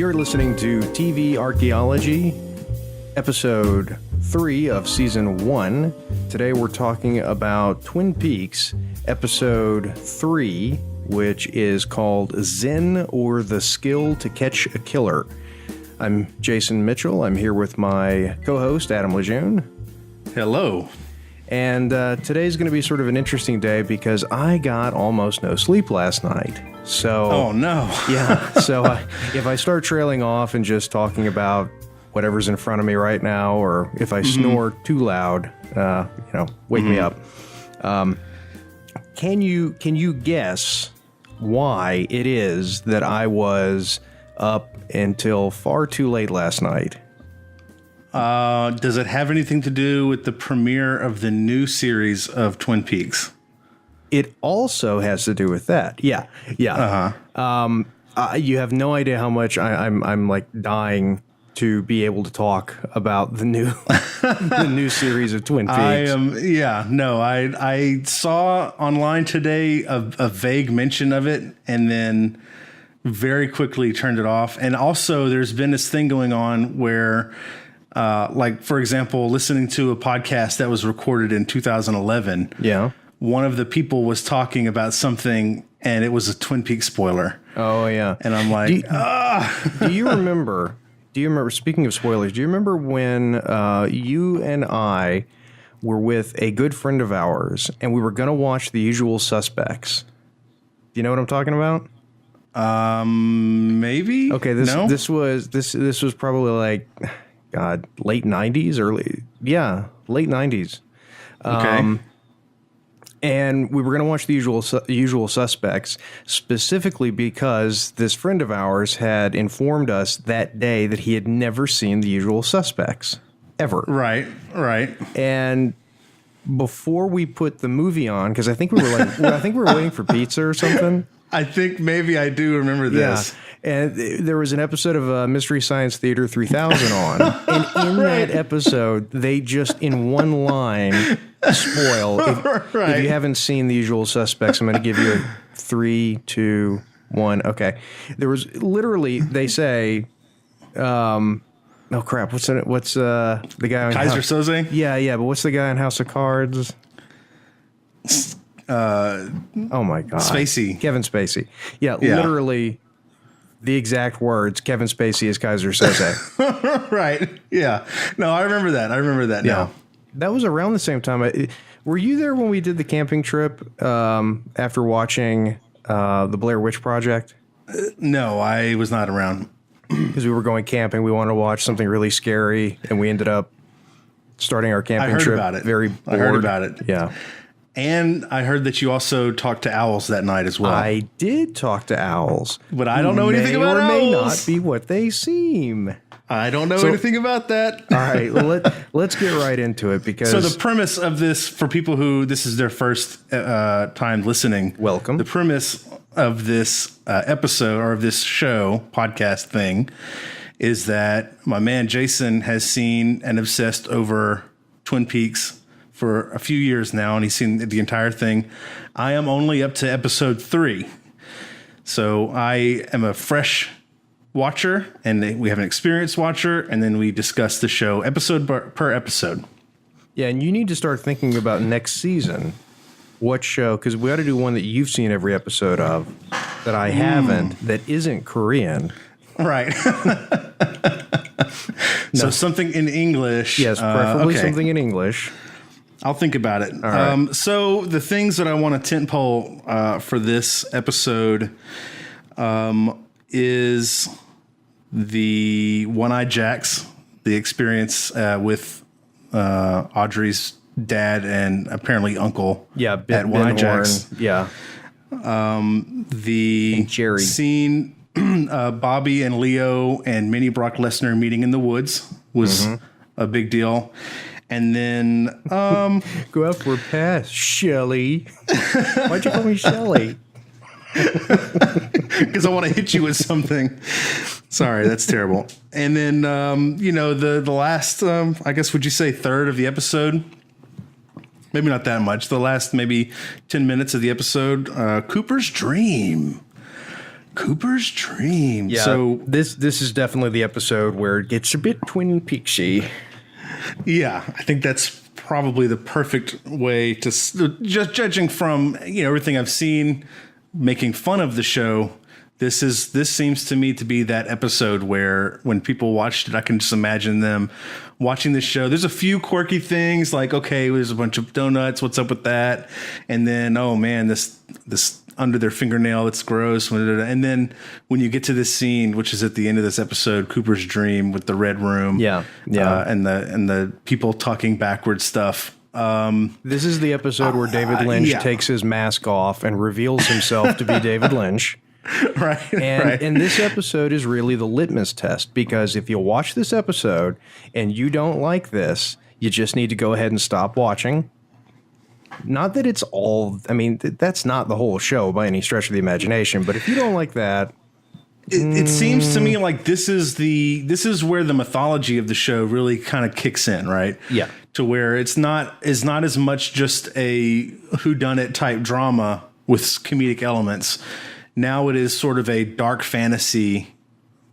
You're listening to TV Archaeology, episode 3 of season 1. Today we're talking about Twin Peaks, episode 3, which is called Zen, or the Skill to Catch a Killer. I'm Jason Mitchell. I'm here with my co-host, Adam Lejeune. Hello. And today's going to be sort of an interesting day because I got almost no sleep last night. So, oh no. Yeah. So if I start trailing off and just talking about whatever's in front of me right now, or if I snore too loud, wake me up. Can you guess why it is that I was up until far too late last night? Does it have anything to do with the premiere of the new series of Twin Peaks? It also has to do with that. Yeah. You have no idea how much I'm like dying to be able to talk about the new the new series of Twin Peaks. I saw online today a vague mention of it, and then very quickly turned it off. And also, there's been this thing going on where, like, for example, listening to a podcast that was recorded in 2011. Yeah. One of the people was talking about something, and it was a Twin Peaks spoiler. Oh, yeah. And I'm like, Do you remember, speaking of spoilers, do you remember when you and I were with a good friend of ours, and we were going to watch The Usual Suspects? Do you know what I'm talking about? Maybe. Okay, this was probably like, God, late 90s, late 90s. Okay. And we were going to watch The Usual Suspects specifically because this friend of ours had informed us that day that he had never seen The Usual Suspects ever. Right. And before we put the movie on, because I think we were waiting for pizza or something. I think maybe I do remember this. Yeah. And there was an episode of Mystery Science Theater 3000 on. And in that episode, they just, in one line, spoil. If you haven't seen The Usual Suspects, I'm going to give you a 3, 2, 1. Okay. There was literally, they say, oh crap, what's the guy on Kaiser Soze? Yeah, but what's the guy on House of Cards? Oh my God. Spacey. Kevin Spacey. Yeah, literally the exact words, Kevin Spacey is Kaiser Soze. Right. Yeah. No, I remember that. Yeah. Now. That was around the same time. Were you there when we did the camping trip after watching the Blair Witch Project? No, I was not around. Because we were going camping. We wanted to watch something really scary, and we ended up starting our camping trip. About it. Very bored. I heard about it. Yeah. And I heard that you also talked to owls that night as well. I did talk to owls. But I don't know anything about owls. May or may not be what they seem. I don't know anything about that. All right, well, let's get right into it because... So the premise of this, for people who this is their first time listening... Welcome. The premise of this episode, or of this show, podcast thing, is that my man Jason has seen and obsessed over Twin Peaks for a few years now, and he's seen the entire thing. I am only up to episode 3. So I am a fresh watcher, and we have an experienced watcher, and then we discuss the show episode per episode. Yeah, and you need to start thinking about next season. What show? Because we ought to do one that you've seen every episode of that I haven't, that isn't Korean. Right. So something in English. Yes, preferably something in English. I'll think about it. All right. So the things that I want to tentpole for this episode is the One-Eyed Jacks, the experience with Audrey's dad and apparently uncle. Yeah, at One-Eyed Jacks. Yeah. The Jerry. Scene, Bobby and Leo and Mini Brock Lesnar meeting in the woods was a big deal. And then go out for a pass, Shelly. Why'd you call me Shelly? Because I want to hit you with something. Sorry, that's terrible. And then the last I guess, would you say third of the episode? Maybe not that much. The last maybe 10 minutes of the episode, Cooper's dream. Cooper's Dream. Yeah, So this is definitely the episode where it gets a bit Twin Peaksy. yeah, I think that's probably the perfect way to just judging from everything I've seen, making fun of the show. This seems to me to be that episode where when people watched it, I can just imagine them watching the show. There's a few quirky things like, okay, there's a bunch of donuts. What's up with that? And then, oh man, this under their fingernail, it's gross. And then when you get to this scene, which is at the end of this episode, Cooper's Dream with the red room, and the people talking backward stuff. This is the episode where David Lynch takes his mask off and reveals himself to be David Lynch. Right. And this episode is really the litmus test, because if you watch this episode and you don't like this, you just need to go ahead and stop watching. Not that it's all, I mean, that's not the whole show by any stretch of the imagination, but if you don't like that, it seems to me like this is where the mythology of the show really kind of kicks in, right? Yeah. To where it's not as much just a whodunit type drama with comedic elements. Now it is sort of a dark fantasy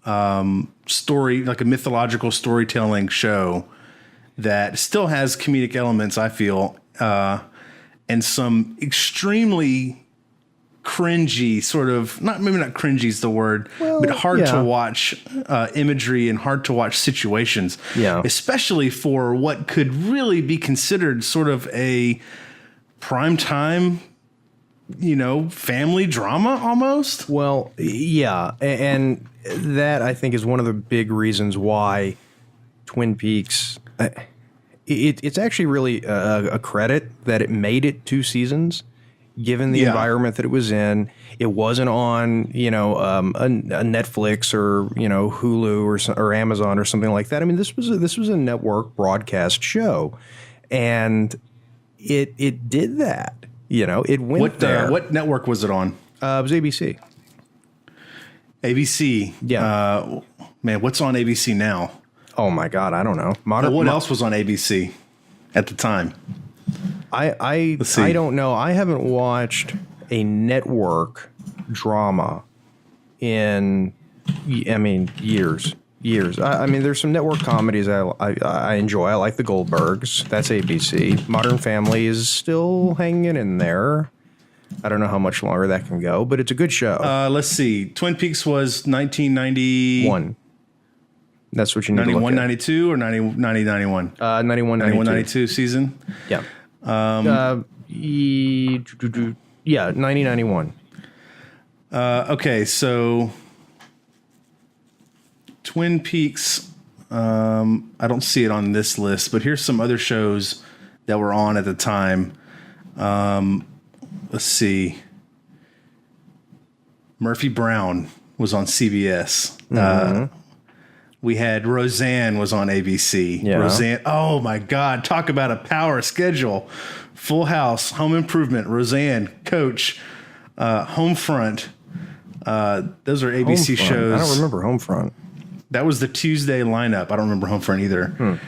story, like a mythological storytelling show that still has comedic elements, I feel, and some extremely cringy sort of, maybe not cringy is the word, but hard to watch imagery and hard to watch situations. Yeah. Especially for what could really be considered sort of a primetime, family drama almost. Well, yeah. And that, I think, is one of the big reasons why Twin Peaks, it's actually really a credit that it made it 2 seasons, given the environment that it was in. It wasn't on, a Netflix or, Hulu or Amazon or something like that. I mean, this was a network broadcast show, and it did that. It went there. What network was it on? It was ABC. ABC. Yeah. Man, what's on ABC now? Oh my God, I don't know. What else was on ABC at the time? I don't know. I haven't watched a network drama in, years. I mean, there's some network comedies I enjoy. I like the Goldbergs. That's ABC. Modern Family is still hanging in there. I don't know how much longer that can go, but it's a good show. Let's see. Twin Peaks was 1991. That's what you need to look at. 92 or 91? 91, 92 season? Yeah. Yeah, 90-91. Okay, so Twin Peaks, I don't see it on this list, but here's some other shows that were on at the time. Let's see. Murphy Brown was on CBS. Mm-hmm. We had Roseanne was on ABC. Yeah. Roseanne, oh my God, talk about a power schedule. Full House, Home Improvement, Roseanne, Coach, Homefront. Those are ABC shows. I don't remember Homefront. That was the Tuesday lineup. I don't remember Homefront either.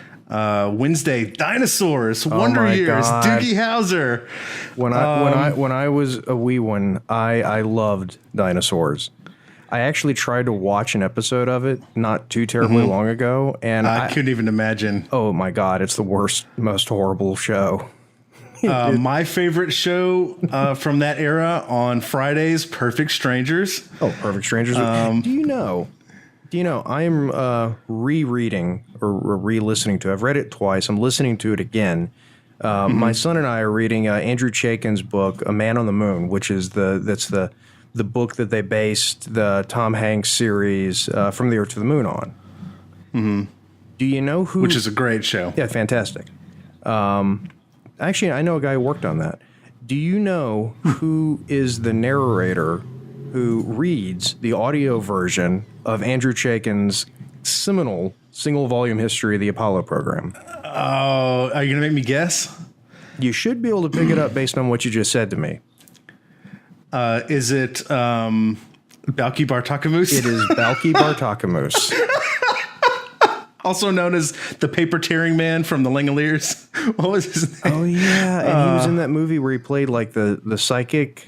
Wednesday, Dinosaurs, Wonder Years, God. Doogie Howser. When I was a wee one, I loved Dinosaurs. I actually tried to watch an episode of it not too terribly long ago, and I couldn't even imagine. Oh my God, it's the worst, most horrible show. My favorite show from that era on Fridays, Perfect Strangers. Oh, Perfect Strangers. Do you know, I'm rereading or re-listening to. I've read it twice. I'm listening to it again. My son and I are reading Andrew Chaikin's book, A Man on the Moon, which is the book that they based the Tom Hanks series From the Earth to the Moon on. Mm-hmm. Do you know who? Which is a great show. Yeah, fantastic. Actually, I know a guy who worked on that. Do you know who is the narrator who reads the audio version of Andrew Chaikin's seminal single-volume history of the Apollo program? Oh, are you going to make me guess? You should be able to pick it up based on what you just said to me. Is it Balki Bartakamus? It is Balki Bartakamus. Also known as the paper tearing man from the Langoliers. What was his name? Oh, yeah. And he was in that movie where he played like the psychic.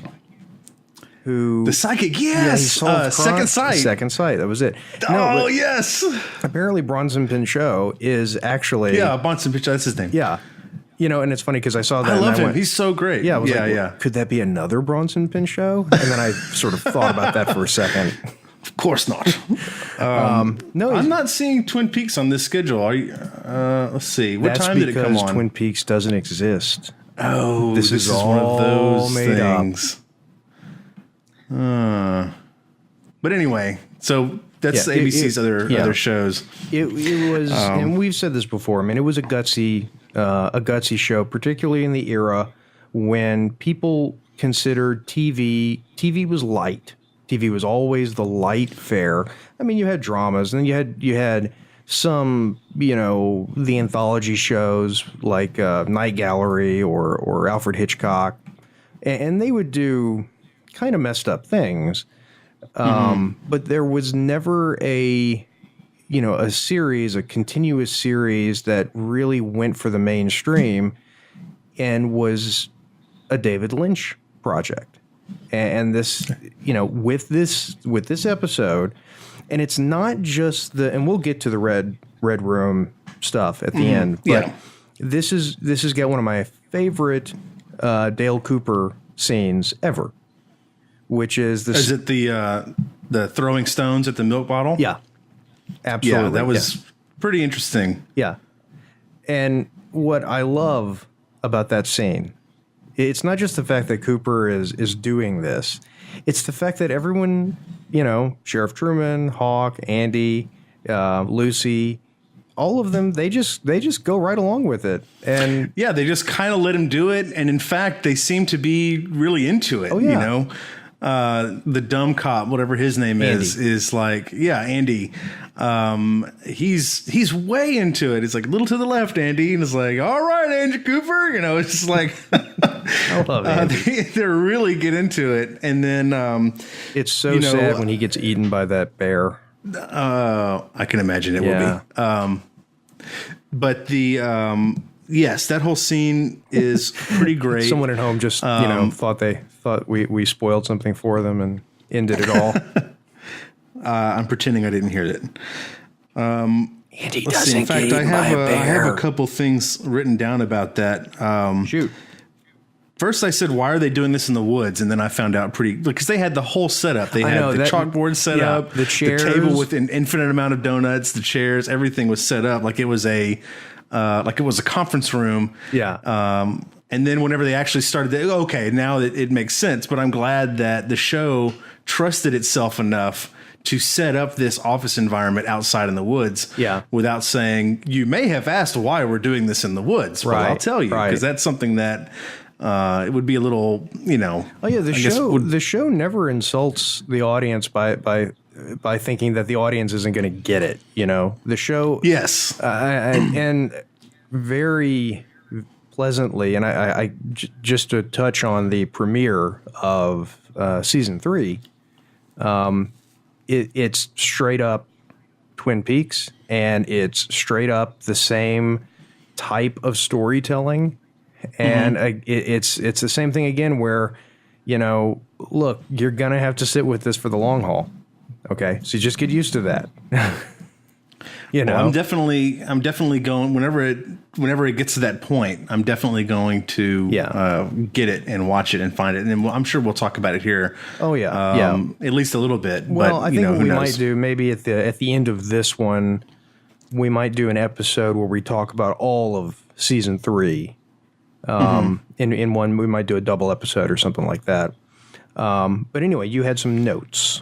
who The psychic, he yes. solved Second Sight. Second Sight. That was it. Oh, but yes. apparently Bronson Pinchot is actually Bronson Pinchot, that's his name. yeah. And it's funny because I saw that. I love him. Went, He's so great. Yeah, I was like, yeah. Could that be another Bronson Pinchot? And then I sort of thought about that for a second. Of course not. No, I'm not seeing Twin Peaks on this schedule. Are you? Let's see. What time did it come on? Twin Peaks doesn't exist. Oh, this is one of those made things. But anyway, so that's ABC's other shows. It was, and we've said this before. I mean, it was a gutsy show, particularly in the era when people considered TV. TV was light. TV was always the light fare. I mean, you had dramas, and then you had some, the anthology shows like Night Gallery or Alfred Hitchcock, and they would do kind of messed up things. But there was never a series, a continuous series that really went for the mainstream and was a David Lynch project. And this, with this episode, and it's not just and we'll get to the Red Room stuff at the end, but this has got one of my favorite Dale Cooper scenes ever, which is this. Is it the throwing stones at the milk bottle? Yeah, absolutely. Yeah, that was pretty interesting. Yeah, and what I love about that scene, it's not just the fact that Cooper is doing this. It's the fact that everyone, Sheriff Truman, Hawk, Andy, Lucy, all of them, they just go right along with it. And yeah, they just kind of let him do it. And in fact, they seem to be really into it. Oh, yeah. The dumb cop, whatever his name is like, Andy. He's way into it. It's like a little to the left, Andy, and it's like, all right, Andrew Cooper. It's just like I love it. They really get into it, and then it's so sad when he gets eaten by that bear. I can imagine it will be. But the yes, that whole scene is pretty great. Someone at home just thought we spoiled something for them and ended it all. I'm pretending I didn't hear that. Andy doesn't In fact, I have a couple things written down about that. Shoot. First, I said, "Why are they doing this in the woods?" And then I found out because they had the whole setup. They had the chalkboard set up, the chairs, the table with an infinite amount of donuts, the chairs, everything was set up like it was a conference room. Yeah. And then whenever they actually started, now it makes sense. But I'm glad that the show trusted itself enough to set up this office environment outside in the woods. Yeah. Without saying, you may have asked why we're doing this in the woods. Right. Well, I'll tell you, because that's something that it would be a little, Oh yeah, the show never insults the audience by thinking that the audience isn't going to get it. The show. Yes. And very pleasantly, and I just to touch on the premiere of season 3. It's straight up Twin Peaks, and it's straight up the same type of storytelling. And it's the same thing again where, look, you're going to have to sit with this for the long haul. Okay. So just get used to that. Well, I'm definitely going whenever it gets to that point, I'm definitely going to get it and watch it and find it. And I'm sure we'll talk about it here. Oh yeah. At least a little bit. Well, but, I think what we might do maybe at the end of this one, we might do an episode where we talk about all of season 3. In one, we might do a double episode or something like that. But anyway, you had some notes.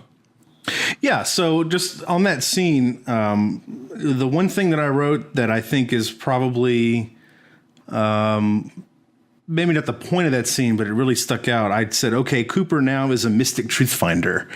Yeah. So just on that scene, the one thing that I wrote that I think is probably, maybe not the point of that scene, but it really stuck out. I said, okay, Cooper now is a mystic truth finder.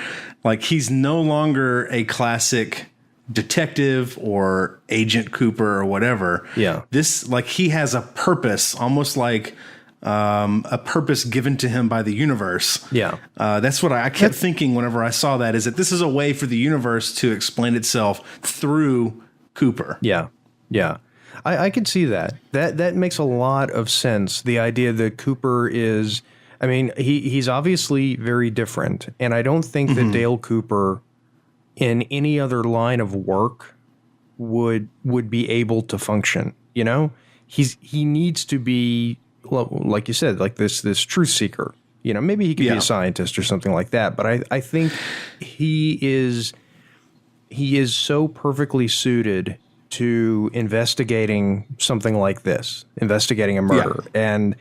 Like he's no longer a classic detective or agent Cooper or whatever. Yeah. This, like, he has a purpose, almost like a purpose given to him by the universe. Yeah. That's what I kept thinking whenever I saw that, is that this is a way for the universe to explain itself through Cooper. Yeah. Yeah. I could see that. That makes a lot of sense. The idea that Cooper is, I mean, he's obviously very different, and I don't think that Dale Cooper in any other line of work would be able to function. You know, he needs to be, well, like you said, like this truth seeker. You know, maybe he could be a scientist or something like that. But I think he is so perfectly suited to investigating something like this, investigating a murder. Yeah. And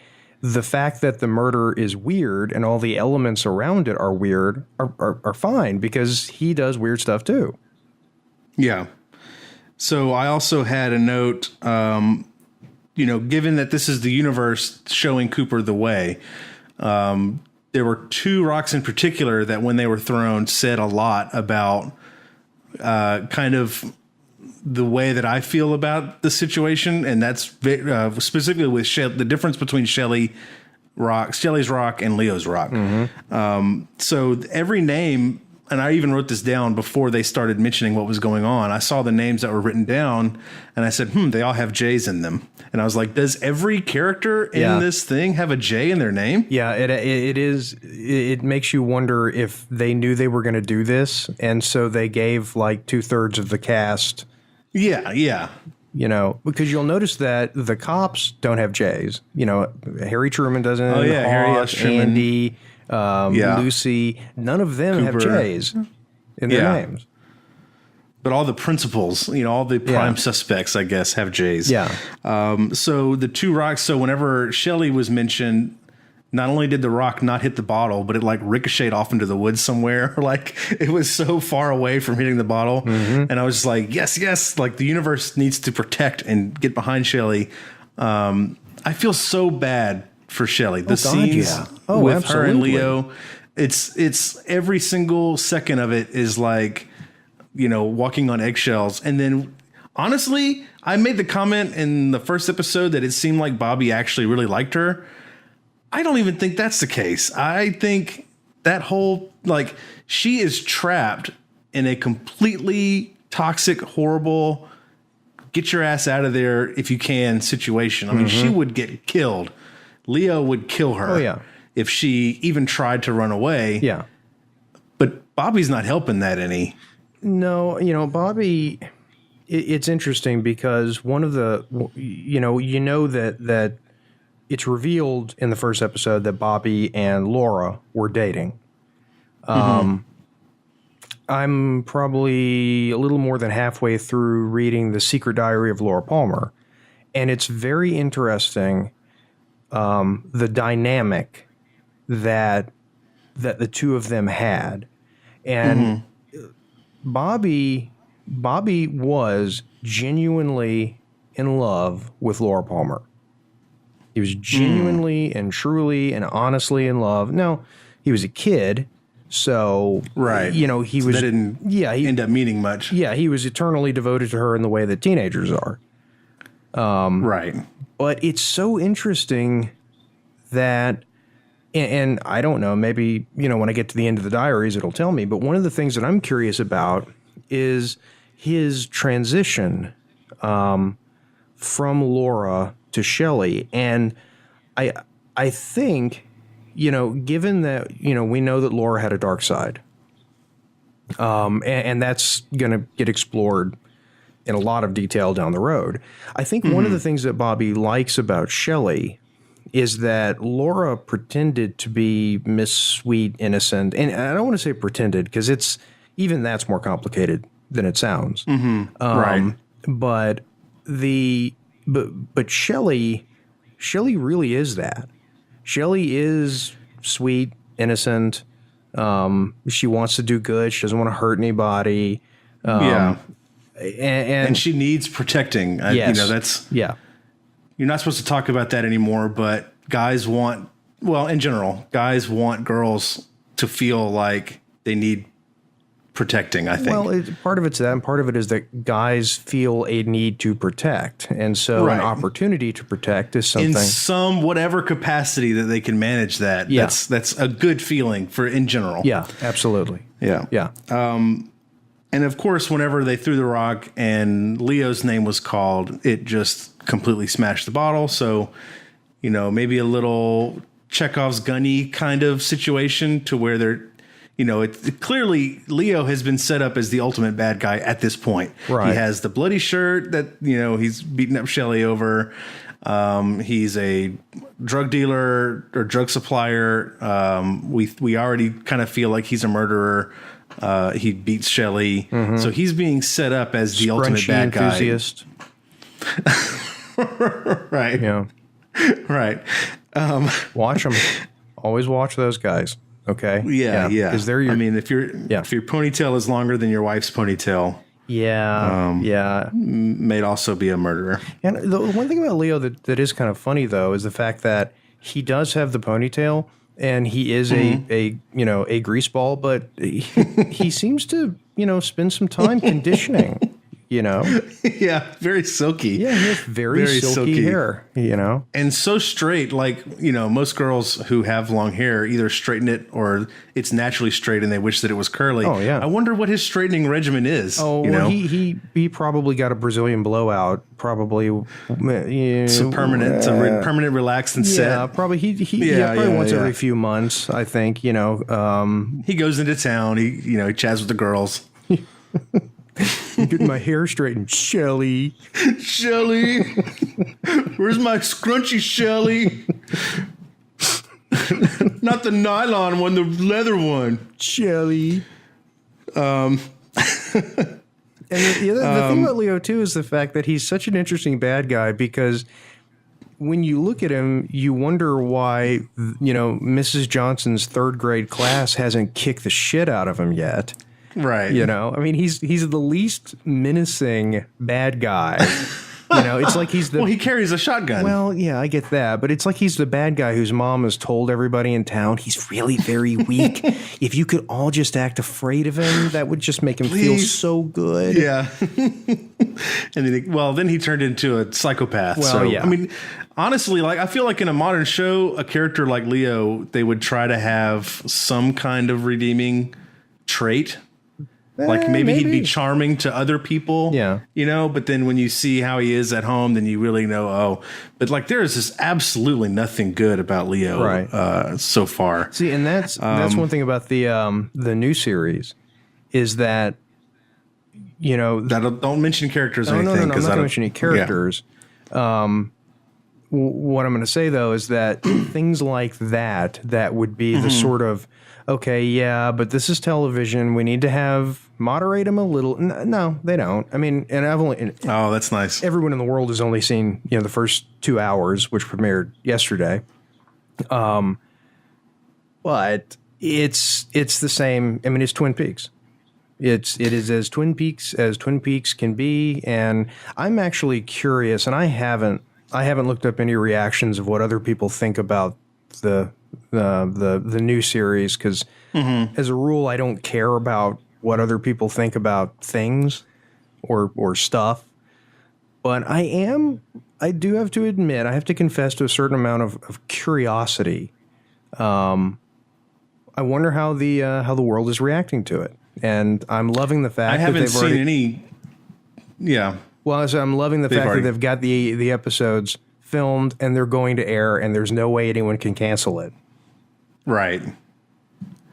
the fact that the murder is weird and all the elements around it are weird are fine, because he does weird stuff too. Yeah. So I also had a note, you know, given that this is the universe showing Cooper the way, there were two rocks in particular that when they were thrown said a lot about kind of the way that I feel about the situation. And that's specifically with the difference between Shelly's rock and Leo's rock. Mm-hmm. So every name, and I even wrote this down before they started mentioning what was going on. I saw the names that were written down and I said, they all have J's in them. And I was like, does every character in this thing have a J in their name? Yeah, it makes you wonder if they knew they were going to do this. And so they gave like 2/3 of the cast. Yeah. You know, because you'll notice that the cops don't have J's. You know, Harry Truman doesn't. Oh, yeah, Hawk, Harry S. Truman. Andy, Lucy, none of them Cooper. have J's in their names. But all the principals, you know, all the prime suspects, I guess, have J's. Yeah. So the two rocks. So whenever Shelly was mentioned, not only did the rock not hit the bottle, but it like ricocheted off into the woods somewhere. Like it was so far away from hitting the bottle. Mm-hmm. And I was just like, yes. Like the universe needs to protect and get behind Shelly. I feel so bad for Shelly. The scenes with absolutely. her and Leo, it's every single second of it is like, you know, walking on eggshells. And then honestly, I made the comment in the first episode that it seemed like Bobby actually really liked her. I don't even think that's the case. I think that whole, like, she is trapped in a completely toxic, horrible, get your ass out of there if you can situation. I mean, she would get killed. Leo would kill her if she even tried to run away. Yeah. But Bobby's not helping that any. No, you know, Bobby, it's interesting because one of the, you know that it's revealed in the first episode that Bobby and Laura were dating. I'm probably a little more than halfway through reading The Secret Diary of Laura Palmer, and it's very interesting, the dynamic that the two of them had. And Bobby was genuinely in love with Laura Palmer. He was genuinely and truly and honestly in love. Now, he was a kid, so you know, he was. That didn't end up meaning much. Yeah, he was eternally devoted to her in the way that teenagers are. But it's so interesting that, and I don't know, maybe, you know, when I get to the end of the diaries, it'll tell me. But one of the things that I'm curious about is his transition from Laura to Shelly. And I think, you know, given that, you know, we know that Laura had a dark side, and that's going to get explored in a lot of detail down the road. I think one of the things that Bobby likes about Shelly is that Laura pretended to be Miss Sweet Innocent. And I don't want to say pretended, because it's, even that's more complicated than it sounds. But Shelly really is that. Shelly is sweet, innocent. She wants to do good. She doesn't want to hurt anybody. And she needs protecting. You know, that's you're not supposed to talk about that anymore, but guys want, well, in general, guys want girls to feel like they need protecting, I think. Well, part of it's that, and part of it is that guys feel a need to protect. And so an opportunity to protect is something. In some whatever capacity that they can manage that. Yeah. That's a good feeling for in general. Yeah, absolutely. Yeah. And of course, whenever they threw the rock and Leo's name was called, it just completely smashed the bottle. So, you know, maybe a little Chekhov's gunny kind of situation to where they're, it clearly Leo has been set up as the ultimate bad guy at this point. Right. He has the bloody shirt that, he's beating up Shelly over. He's a drug dealer or drug supplier. We already kind of feel like he's a murderer. He beats Shelly. Mm-hmm. So he's being set up as the ultimate bad enthusiast. Guy. Right. Yeah. Right. Watch them. Always watch those guys. Okay. Yeah. Because they're your. I mean, if your ponytail is longer than your wife's ponytail. Yeah. May also be a murderer. And the one thing about Leo that is kind of funny though is the fact that he does have the ponytail and he is a greaseball, but he seems to spend some time conditioning. Yeah, very silky. Yeah, he has very silky hair, And so straight, like, most girls who have long hair either straighten it or it's naturally straight and they wish that it was curly. Oh, yeah. I wonder what his straightening regimen is. Oh, well, he probably got a Brazilian blowout, probably. It's a permanent relaxed and set. Yeah, probably he probably once every few months, I think, He goes into town, he chats with the girls. I'm getting my hair straightened, Shelly. Shelly, where's my scrunchy, Shelly? Not the nylon one, the leather one, Shelly. And the thing about Leo too is the fact that he's such an interesting bad guy because when you look at him, you wonder why Mrs. Johnson's third grade class hasn't kicked the shit out of him yet. Right. I mean, he's the least menacing bad guy. It's like he's the... Well, he carries a shotgun. Well, yeah, I get that. But it's like he's the bad guy whose mom has told everybody in town he's really very weak. If you could all just act afraid of him, that would just make him feel so good. Yeah. And then he turned into a psychopath. Well, so, yeah. I mean, honestly, like I feel like in a modern show, a character like Leo, they would try to have some kind of redeeming trait. Like maybe he'd be charming to other people, but then when you see how he is at home, then you really know, but like there is just absolutely nothing good about Leo so far. See, and that's one thing about the new series is that, don't mention characters or anything. No, I'm not going to mention any characters. Yeah. What I'm going to say, though, is that things like that would be the sort of, okay, yeah, but this is television. We need to moderate them a little. No, they don't. I mean, and I've only... Oh, that's nice. Everyone in the world has only seen, the first 2 hours, which premiered yesterday. But it's the same. I mean, it's Twin Peaks. It is as Twin Peaks can be. And I'm actually curious, and I haven't looked up any reactions of what other people think about the new series because as a rule I don't care about what other people think about things or stuff, but I do have to admit, I have to confess to a certain amount of curiosity. I wonder how the world is reacting to it, and I'm loving the fact that they've seen any. Yeah. Well, so I'm loving the fact that they've got the episodes filmed and they're going to air, and there's no way anyone can cancel it. Right.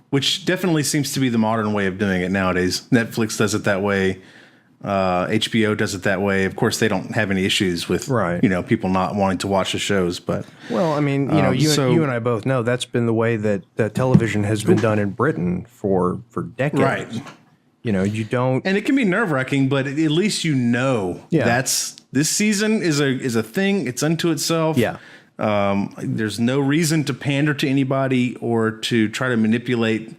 Which definitely seems to be the modern way of doing it nowadays. Netflix does it that way. HBO does it that way. Of course, they don't have any issues with people not wanting to watch the shows. But well, I mean, you and I both know that's been the way that television has been done in Britain for decades. Right. You don't, and it can be nerve-wracking, but at least that's this season is a thing. It's unto itself. Yeah. There's no reason to pander to anybody or to try to manipulate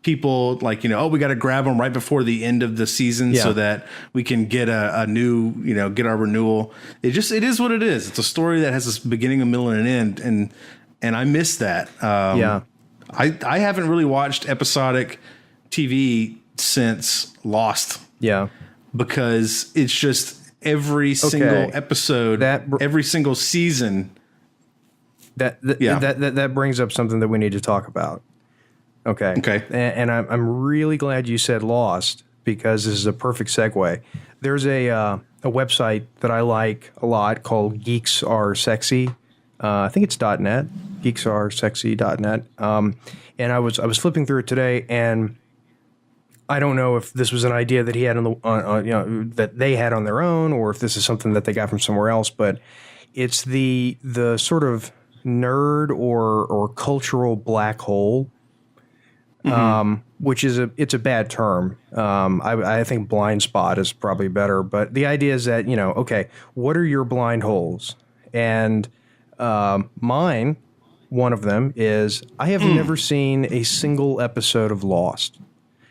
people. Like we got to grab them right before the end of the season so that we can get a new get our renewal. It is what it is. It's a story that has a beginning, a middle, and an end, and I miss that. I haven't really watched episodic TV since Lost. Yeah. Because it's just every single episode, every single season. That brings up something that we need to talk about. Okay. And I'm really glad you said Lost because this is a perfect segue. There's a website that I like a lot called Geeks Are Sexy. I think it's .net, geeksaresexy.net. And I was flipping through it today, and I don't know if this was an idea that he had that they had on their own, or if this is something that they got from somewhere else. But it's the sort of nerd or cultural black hole, which is it's a bad term. I think blind spot is probably better. But the idea is that, okay, what are your blind holes? And mine, one of them is I have never seen a single episode of Lost.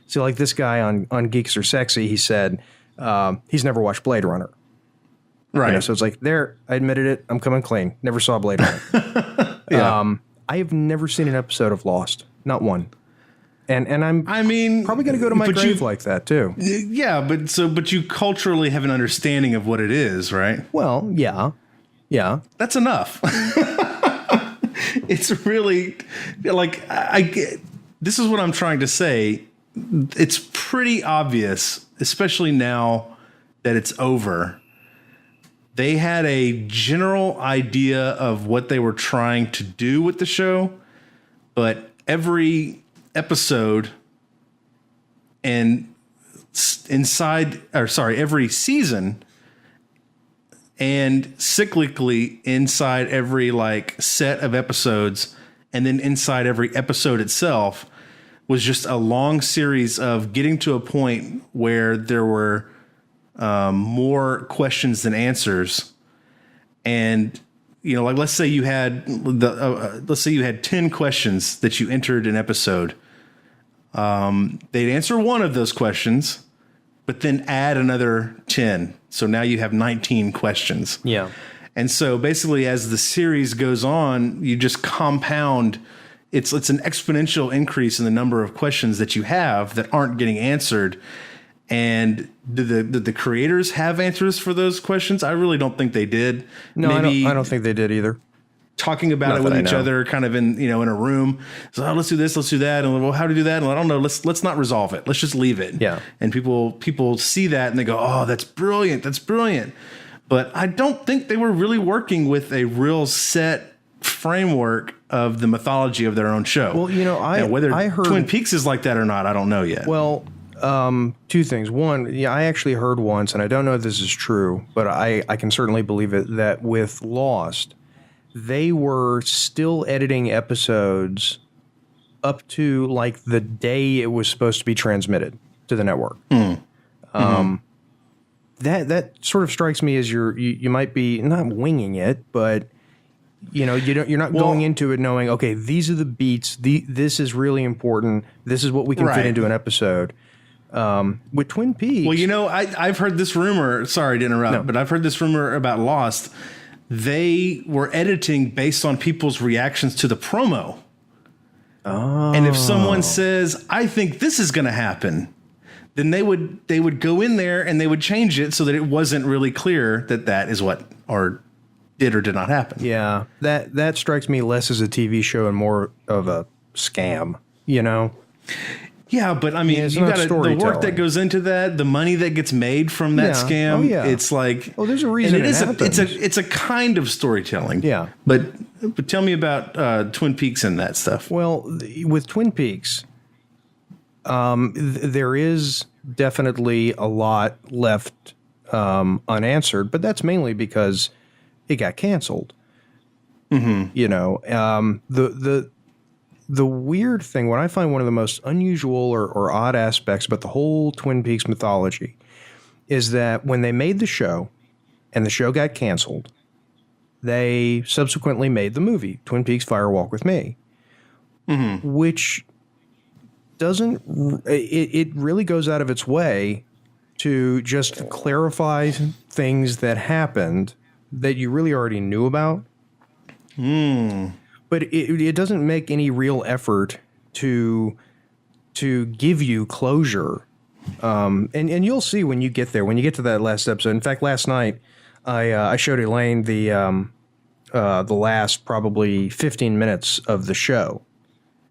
So like this guy on Geeks Are Sexy, he said he's never watched Blade Runner. Right. So it's like, I admitted it. I'm coming clean. Never saw Blade Runner. Yeah. I have never seen an episode of Lost. Not one. And I mean, probably going to go to my grave like that too. Yeah, but you culturally have an understanding of what it is, right? Well, yeah. That's enough. It's really like this is what I'm trying to say. It's pretty obvious, especially now that it's over. They had a general idea of what they were trying to do with the show, but every episode and every season and cyclically inside every set of episodes and then inside every episode itself was just a long series of getting to a point where there were more questions than answers. And, let's say you had 10 questions that you entered an episode. They'd answer one of those questions, but then add another 10. So now you have 19 questions. Yeah. And so basically as the series goes on, you just compound. It's an exponential increase in the number of questions that you have that aren't getting answered. And did the creators have answers for those questions? I really don't think they did. No, I don't think they did either. Talking about it with each other, kind of in a room. So let's do this, let's do that, and well, how to do that? And I don't know. Let's not resolve it. Let's just leave it. Yeah. And people see that and they go, oh, that's brilliant. That's brilliant. But I don't think they were really working with a real set framework of the mythology of their own show. Well, I heard Twin Peaks is like that or not, I don't know yet. Well, two things. One, I actually heard once, and I don't know if this is true, but I can certainly believe it, that with Lost, they were still editing episodes up to the day it was supposed to be transmitted to the network. That sort of strikes me as you might be not winging it, but you're not going into it knowing, okay, these are the beats. This is really important. This is what we can fit into an episode. With Twin Peaks. Well, I've heard this rumor. Sorry to interrupt, but I've heard this rumor about Lost. They were editing based on people's reactions to the promo. Oh. And if someone says, I think this is going to happen, then they would go in there and they would change it so that it wasn't really clear that is what did or did not happen. Yeah, that strikes me less as a TV show and more of a scam, Yeah, but I mean, you got the work that goes into that, the money that gets made from that scam. Oh, yeah. It's like, there's a reason. It's a kind of storytelling. Yeah, but tell me about Twin Peaks and that stuff. Well, with Twin Peaks, there is definitely a lot left unanswered, but that's mainly because it got canceled. The weird thing, what I find one of the most unusual or odd aspects about the whole Twin Peaks mythology is that when they made the show and the show got canceled, they subsequently made the movie, Twin Peaks Fire Walk with Me, which doesn't, it really goes out of its way to just clarify things that happened that you really already knew about. But it doesn't make any real effort to give you closure. And you'll see when you get there, when you get to that last episode. In fact, last night I showed Elaine the last probably 15 minutes of the show.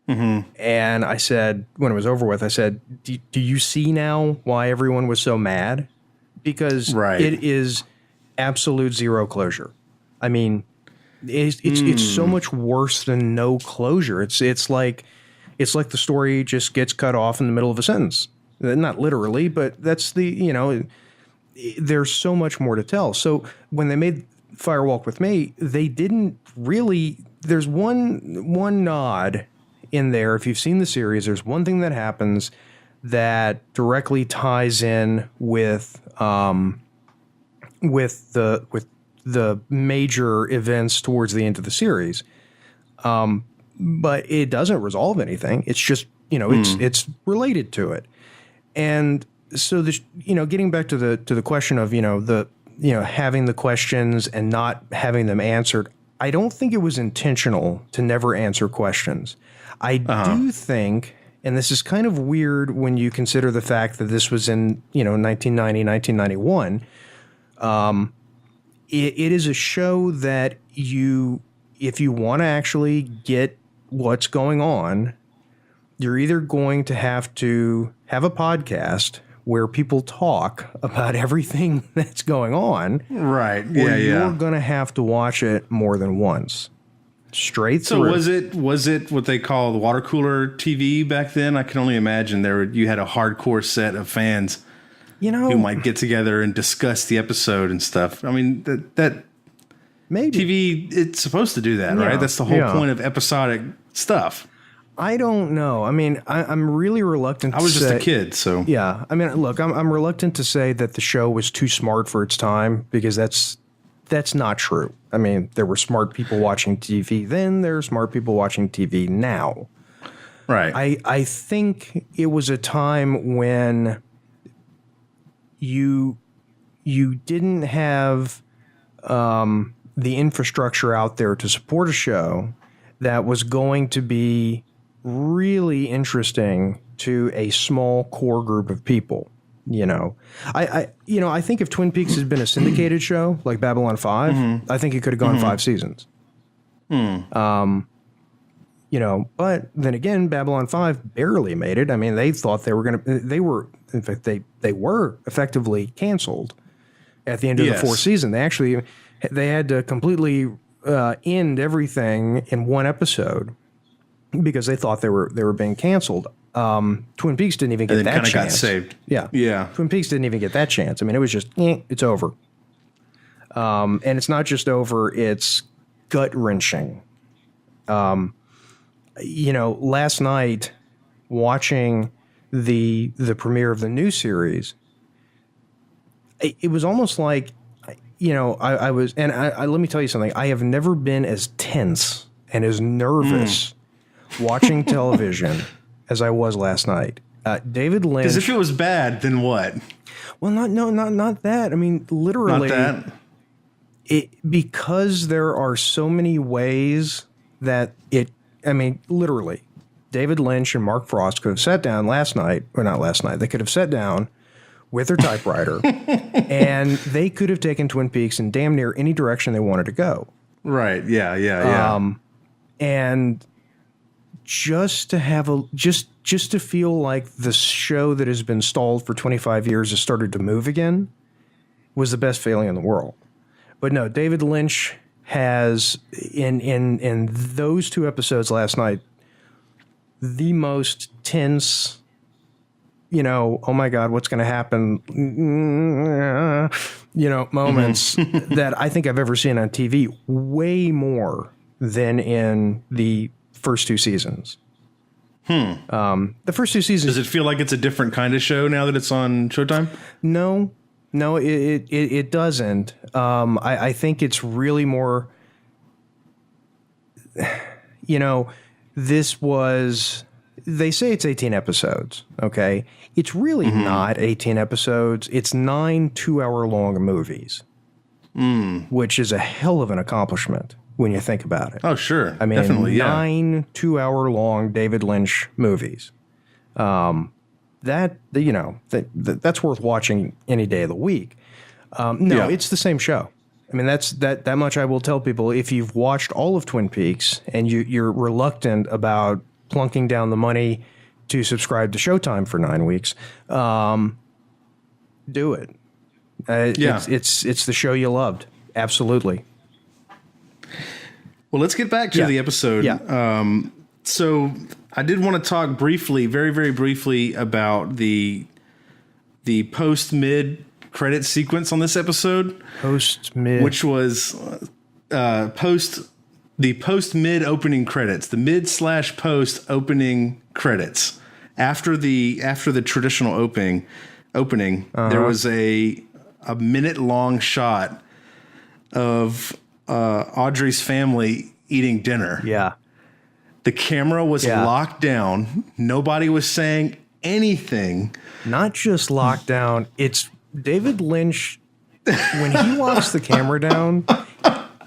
And I said, when it was over with, I said, do you see now why everyone was so mad? Because it is absolute zero closure. I mean, It's so much worse than no closure. It's like the story just gets cut off in the middle of a sentence. Not literally, but that's there's so much more to tell. So when they made Fire Walk with Me, they didn't really. There's one nod in there. If you've seen the series, there's one thing that happens that directly ties in with the major events towards the end of the series. But it doesn't resolve anything. It's just, it's related to it. And so getting back to the question of, having the questions and not having them answered, I don't think it was intentional to never answer questions. I do think, and this is kind of weird when you consider the fact that this was in, 1990, 1991. It is a show that if you want to actually get what's going on, you're either going to have a podcast where people talk about everything that's going on. Right. Or you're going to have to watch it more than once. Straight through. So was it what they call the water cooler TV back then? I can only imagine you had a hardcore set of fans who might get together and discuss the episode and stuff. I mean, that maybe TV, it's supposed to do that, right? That's the whole point of episodic stuff. I don't know. I mean, I'm really reluctant to say. I was just a kid, so. Yeah. I mean, look, I'm reluctant to say that the show was too smart for its time, because that's not true. I mean, there were smart people watching TV then. There are smart people watching TV now. Right. I think it was a time when you didn't have the infrastructure out there to support a show that was going to be really interesting to a small core group of people. I think if Twin Peaks had been a syndicated show like Babylon 5, I think it could have gone 5 seasons. But then again, Babylon 5 barely made it. I mean, they thought in fact, they were effectively canceled at the end of the 4th season. They had to completely end everything in one episode because they thought they were being canceled. Twin Peaks didn't even get that chance. Got saved. Yeah. Twin Peaks didn't even get that chance. I mean, it was just, it's over. And it's not just over, it's gut-wrenching. Last night, watching the premiere of the new series, it was almost like, I was, and let me tell you something, I have never been as tense and as nervous watching television as I was last night. David Lynch. Because if it was bad, then what? Well, not that. I mean, literally, not that. Because there are so many ways that literally, David Lynch and Mark Frost could have sat down last night, or not last night. They could have sat down with their typewriter, and they could have taken Twin Peaks in damn near any direction they wanted to go. Right. Yeah. And just to have just to feel like the show that has been stalled for 25 years has started to move again was the best feeling in the world. But no, David Lynch has in those 2 episodes last night the most tense, oh my God, what's going to happen, moments that I think I've ever seen on TV, way more than in the first 2 seasons. The first 2 seasons. Does it feel like it's a different kind of show now that it's on Showtime? No, it doesn't. I think it's really more, this was, they say it's 18 episodes. Okay. It's really not 18 episodes. It's 9 2-hour-long movies, which is a hell of an accomplishment when you think about it. Oh, sure. I mean, definitely, 9 2-hour-long David Lynch movies. That's worth watching any day of the week. It's the same show. I mean, that much I will tell people. If you've watched all of Twin Peaks and you're reluctant about plunking down the money to subscribe to Showtime for 9 weeks, do it. It's the show you loved. Absolutely. Well, let's get back to the episode. Yeah. So I did want to talk briefly, very, very briefly, about the post-mid credit sequence on this episode. Post-mid. Which was the post-mid opening credits, the mid/post opening credits. After the traditional opening, there was a minute-long shot of Audrey's family eating dinner. Yeah. The camera was locked down. Nobody was saying anything. Not just locked down. It's David Lynch. When he locks the camera down,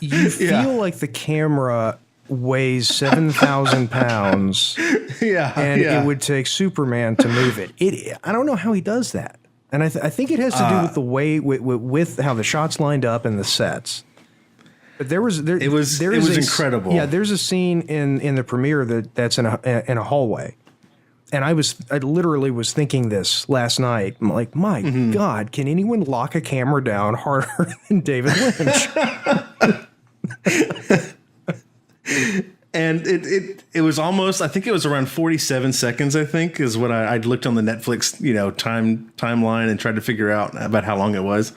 you feel like the camera weighs 7,000 pounds. And it would take Superman to move it. I don't know how he does that. And I think it has to do with the way, with how the shots lined up and the sets. But it was incredible. Yeah, there's a scene in the premiere that's in a hallway. And I literally was thinking this last night. I'm like, my God, can anyone lock a camera down harder than David Lynch? And it was almost, I think it was around 47 seconds, I think, is what I looked on the Netflix, timeline and tried to figure out about how long it was.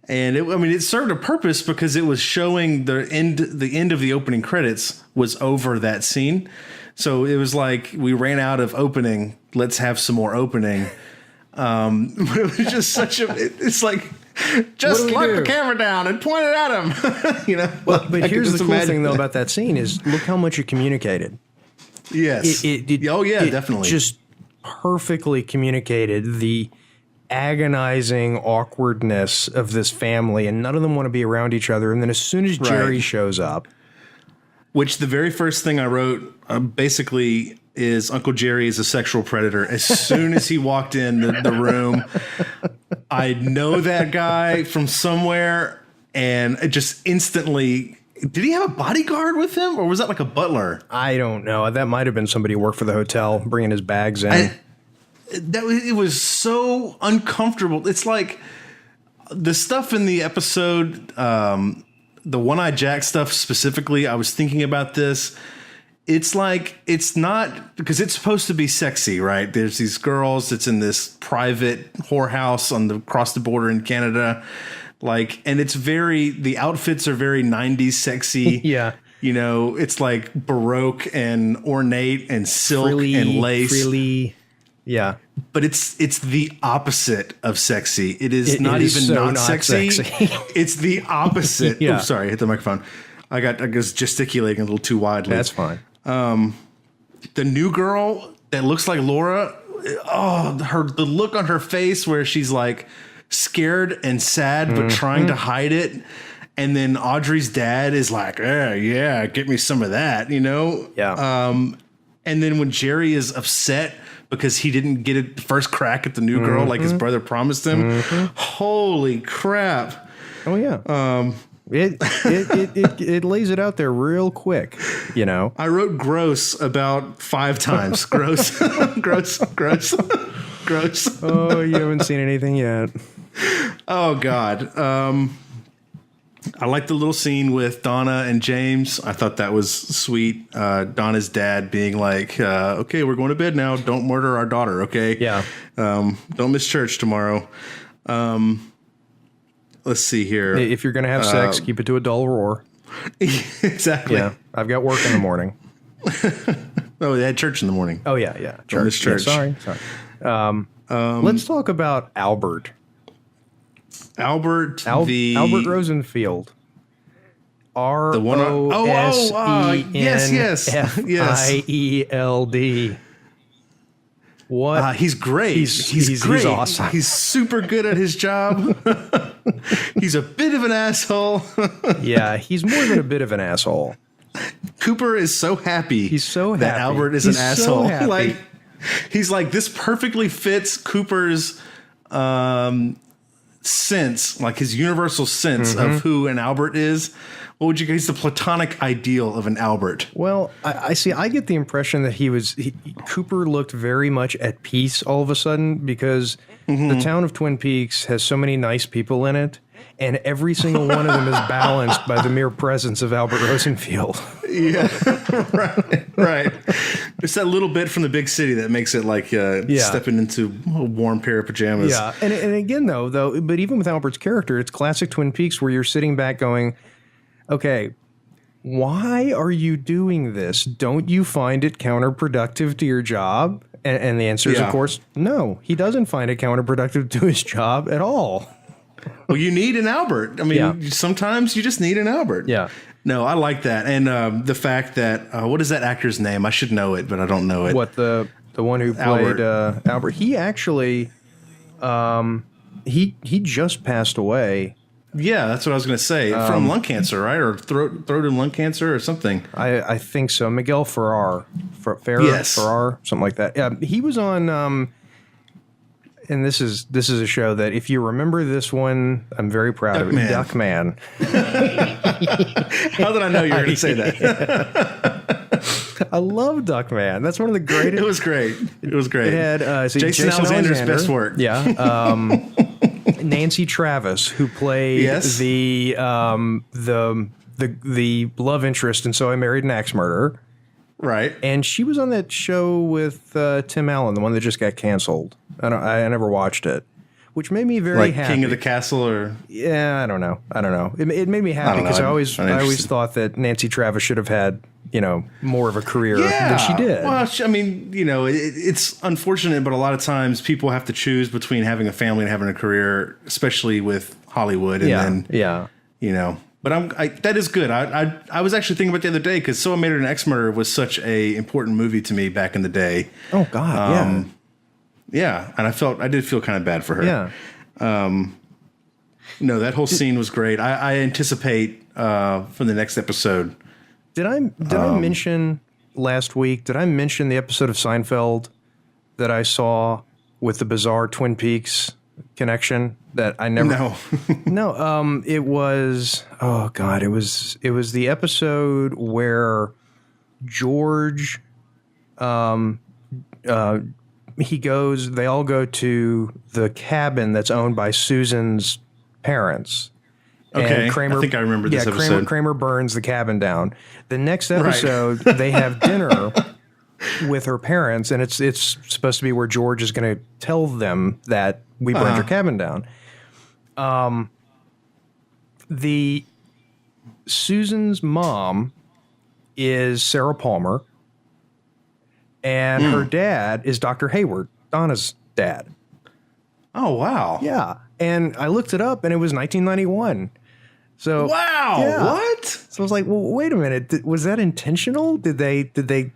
And it served a purpose because it was showing the end of the opening credits was over that scene. So it was like, we ran out of opening. Let's have some more opening. But it was just it's like, just lock the camera down and point it at him. Well, but here's the cool thing, though, about that scene is look how much it communicated. Yes. Definitely. Just perfectly communicated the agonizing awkwardness of this family, and none of them want to be around each other. And then as soon as Jerry shows up, which the very first thing I wrote basically is Uncle Jerry is a sexual predator. As soon as he walked in the room, I know that guy from somewhere, and it just instantly. Did he have a bodyguard with him, or was that like a butler? I don't know. That might have been somebody who worked for the hotel bringing his bags in. It was so uncomfortable. It's like the stuff in the episode, the One-Eyed Jack stuff specifically. I was thinking about this. It's like, it's not, because it's supposed to be sexy, right? There's these girls that's in this private whorehouse across the border in Canada. And it's the outfits are very 90s sexy. Yeah. It's like Baroque and ornate and silk and lace. Frilly. Yeah. But it's the opposite of sexy. It is not sexy. It's the opposite. Yeah. Oh, sorry, I hit the microphone. I was gesticulating a little too widely. That's fine. The new girl that looks like Laura, the look on her face where she's like scared and sad but trying to hide it. And then Audrey's dad is like, yeah, get me some of that, Yeah. And then when Jerry is upset because he didn't get it first crack at the new girl like his brother promised him. Holy crap. Oh, yeah. It lays it out there real quick, I wrote gross about 5 times. Gross, gross, gross, gross. Oh, you haven't seen anything yet. Oh, God. I like the little scene with Donna and James. I thought that was sweet. Donna's dad being like, okay, we're going to bed now. Don't murder our daughter, okay? Yeah. Don't miss church tomorrow. Let's see here. If you're going to have sex, keep it to a dull roar. Exactly. Yeah. I've got work in the morning. Oh, they had church in the morning. Oh, yeah, yeah. Don't miss church. Yeah, sorry. Let's talk about Albert. Albert Rosenfield. Rosenfield. What? He's great. He's great. He's awesome. He's super good at his job. He's a bit of an asshole. Yeah, he's more than a bit of an asshole. Cooper is so happy. He's so happy that Albert is an asshole. So he's like, this perfectly fits Cooper's sense, like his universal sense of who an Albert is. What would you guys? He's the platonic ideal of an Albert. Well, I see. I get the impression that Cooper looked very much at peace all of a sudden because the town of Twin Peaks has so many nice people in it, and every single one of them is balanced by the mere presence of Albert Rosenfield. Yeah, right. It's that little bit from the big city that makes it like stepping into a warm pair of pajamas. Yeah, and again, though, but even with Albert's character, it's classic Twin Peaks where you're sitting back going, okay, why are you doing this? Don't you find it counterproductive to your job? And the answer is, of course, no. He doesn't find it counterproductive to his job at all. Well, you need an Albert. I mean, sometimes you just need an Albert. Yeah. No, I like that. And the fact that, what is that actor's name? I should know it, but I don't know it. What, the one who played Albert? He actually, he just passed away. Yeah, that's what I was going to say. From lung cancer, right? Or throat and lung cancer or something. I think so. Miguel Ferrer, Ferrer, something like that. Yeah, he was on. And this is a show that if you remember this one, I'm very proud of it. Duckman. How did I know you were going to say that? I love Duckman. That's one of the greatest. It was great. It had Jason Alexander's best work. Yeah. Nancy Travis, who played the love interest in So I Married an Axe Murderer. Right. And she was on that show with Tim Allen, the one that just got canceled. I never watched it, which made me very happy. King of the Castle, or I don't know. It made me happy because I always thought that Nancy Travis should have had more of a career than she did. Well, I mean, it's unfortunate, but a lot of times people have to choose between having a family and having a career, especially with Hollywood. And But that is good. I was actually thinking about the other day because So I Made It an Ex Murder was such a important movie to me back in the day. Oh God, yeah, and I did feel kind of bad for her. Yeah. No, that whole scene was great. I anticipate for the next episode. Did I mention last week? Did I mention the episode of Seinfeld that I saw with the bizarre Twin Peaks connection that I never? No. It was. Oh God! It was the episode where George. They all go to the cabin that's owned by Susan's parents. Okay, I think I remember this episode. Kramer burns the cabin down. The next episode, they have dinner with her parents, and it's supposed to be where George is going to tell them that we burned your cabin down. The Susan's mom is Sarah Palmer, and her dad is Dr. Hayward, Donna's dad. Oh, wow. Yeah. And I looked it up, and it was 1991. So wow, what? So I was like, well, wait a minute. Was that intentional? Did they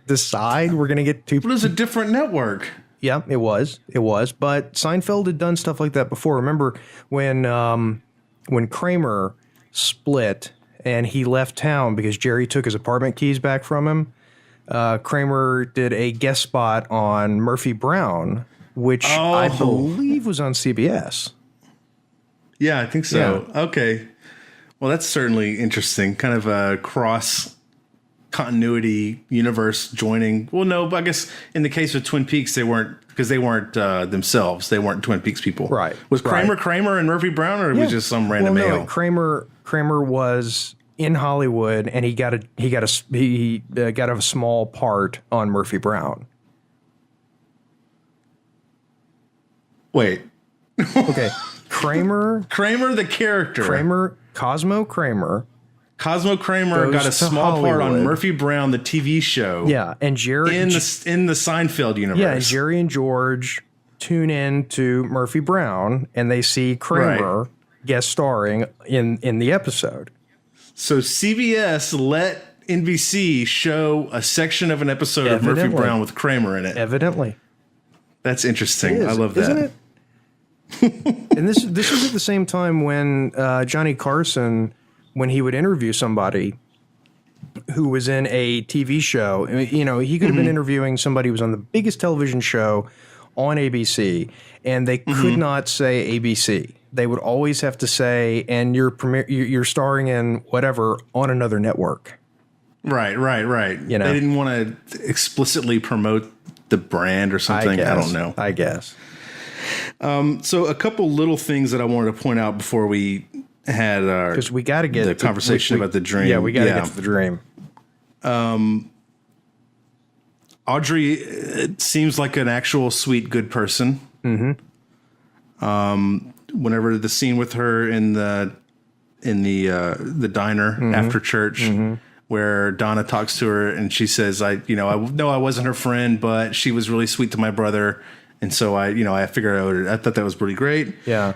decide we're going to get two? It was a different network. Yeah, it was. But Seinfeld had done stuff like that before. Remember when Kramer split and he left town because Jerry took his apartment keys back from him? Kramer did a guest spot on Murphy Brown, which I believe was on CBS. Yeah, I think so. Yeah. Okay. Well, that's certainly interesting. Kind of a cross continuity universe joining. Well, no, but I guess in the case of Twin Peaks, they weren't themselves. They weren't Twin Peaks people. Right. Was Kramer and Murphy Brown, or was just some random male? Kramer was in Hollywood, and he got a small part on Murphy Brown. Wait. Okay. Kramer the character. Cosmo Kramer got a small Hollywood. part on Murphy Brown, the TV show. Yeah, and Jerry in the Seinfeld universe. Yeah, and Jerry and George tune in to Murphy Brown, and they see Kramer guest starring in the episode. So CBS let NBC show a section of an episode of Murphy Brown with Kramer in it. Evidently, that's interesting. I love that. Isn't it? And this was at the same time when Johnny Carson, when he would interview somebody who was in a TV show, he could have been interviewing somebody who was on the biggest television show on ABC, and they could not say ABC. They would always have to say, and you're starring in whatever on another network. Right. They didn't want to explicitly promote the brand or something. I don't know. I guess. So a couple little things that I wanted to point out before we had our because we got to get the conversation about the dream. Yeah, we got to get to the dream. Audrey seems like an actual sweet, good person. Mm-hmm. Whenever the scene with her in the diner after church, where Donna talks to her and she says, "I know I wasn't her friend, but she was really sweet to my brother, and so I figured I thought that was pretty great." Yeah.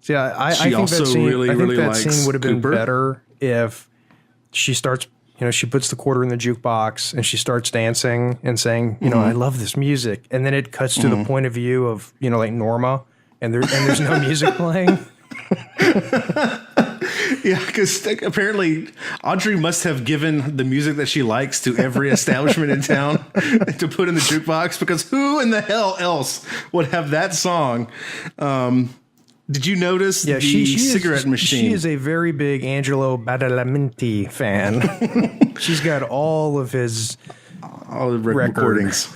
See, I She think also that scene, really, I think really that likes scene would have been Cooper. better if she starts, she puts the quarter in the jukebox and she starts dancing and saying, I love this music. And then it cuts to the point of view of, like Norma and there's no music playing. Yeah, because apparently Audrey must have given the music that she likes to every establishment in town to put in the jukebox, because who in the hell else would have that song? Did you notice the cigarette machine? She is a very big Angelo Badalamenti fan. She's got all of his recordings.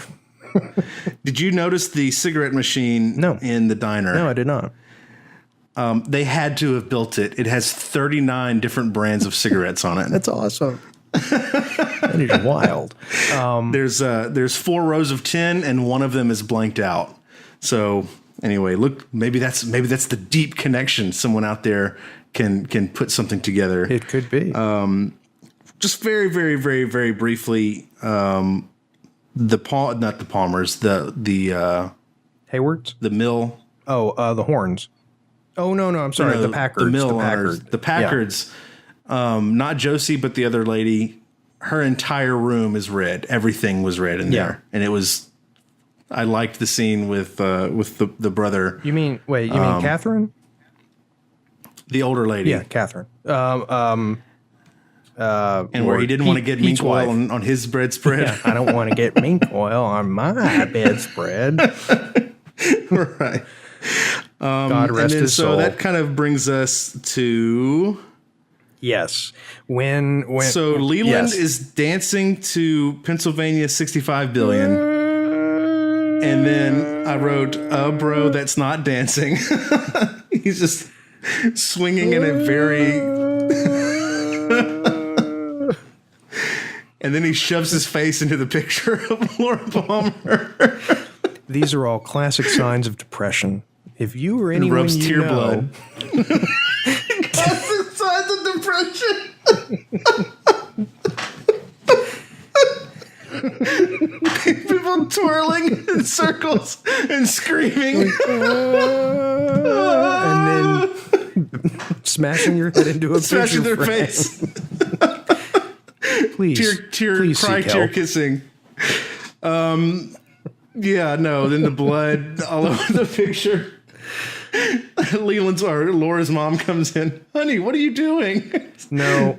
Did you notice the cigarette machine in the diner? No, I did not. They had to have built it. It has 39 different brands of cigarettes on it. That's awesome. That is wild. There's 4 rows of 10, and one of them is blanked out. So anyway, look, maybe that's the deep connection. Someone out there can put something together. It could be. Just very, very, very, very briefly, not the Palmers, the Haywards, the mill. Oh, the Horns. Oh no, I'm sorry. The Packards. The mill the owners. The Packards. Yeah. Not Josie, but the other lady. Her entire room is red. Everything was red in there, and it was. I liked the scene with the brother. You mean Catherine? The older lady. Yeah, Catherine. And where he didn't want to get mink oil on his bread spread. Yeah, I don't want to get mink oil on my bedspread. Right. God rest his soul. So that kind of brings us to yes. When so Leland is dancing to Pennsylvania 65 billion, and then I wrote, bro, that's not dancing." He's just swinging in a very, and then he shoves his face into the picture of Laura Palmer. These are all classic signs of depression. If you or anyone rubs you tear know, blood. Classic signs of depression. People twirling in circles and screaming, and then smashing your head into a smashing picture their frame. face. Please, Tear, cry, tear kissing. Yeah, no. Then the blood all over the picture. Laura's mom comes in. "Honey, what are you doing?" No.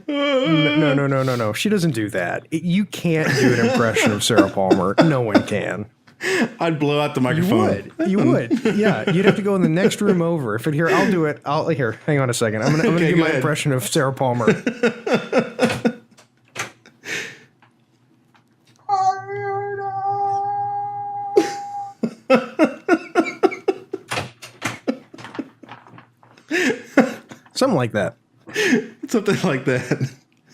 She doesn't do that. You can't do an impression of Sarah Palmer. No one can. I'd blow out the microphone. You would. Yeah, you'd have to go in the next room over. I'll do it. Here, hang on a second. I'm gonna do my impression of Sarah Palmer. Something like that. Something like that.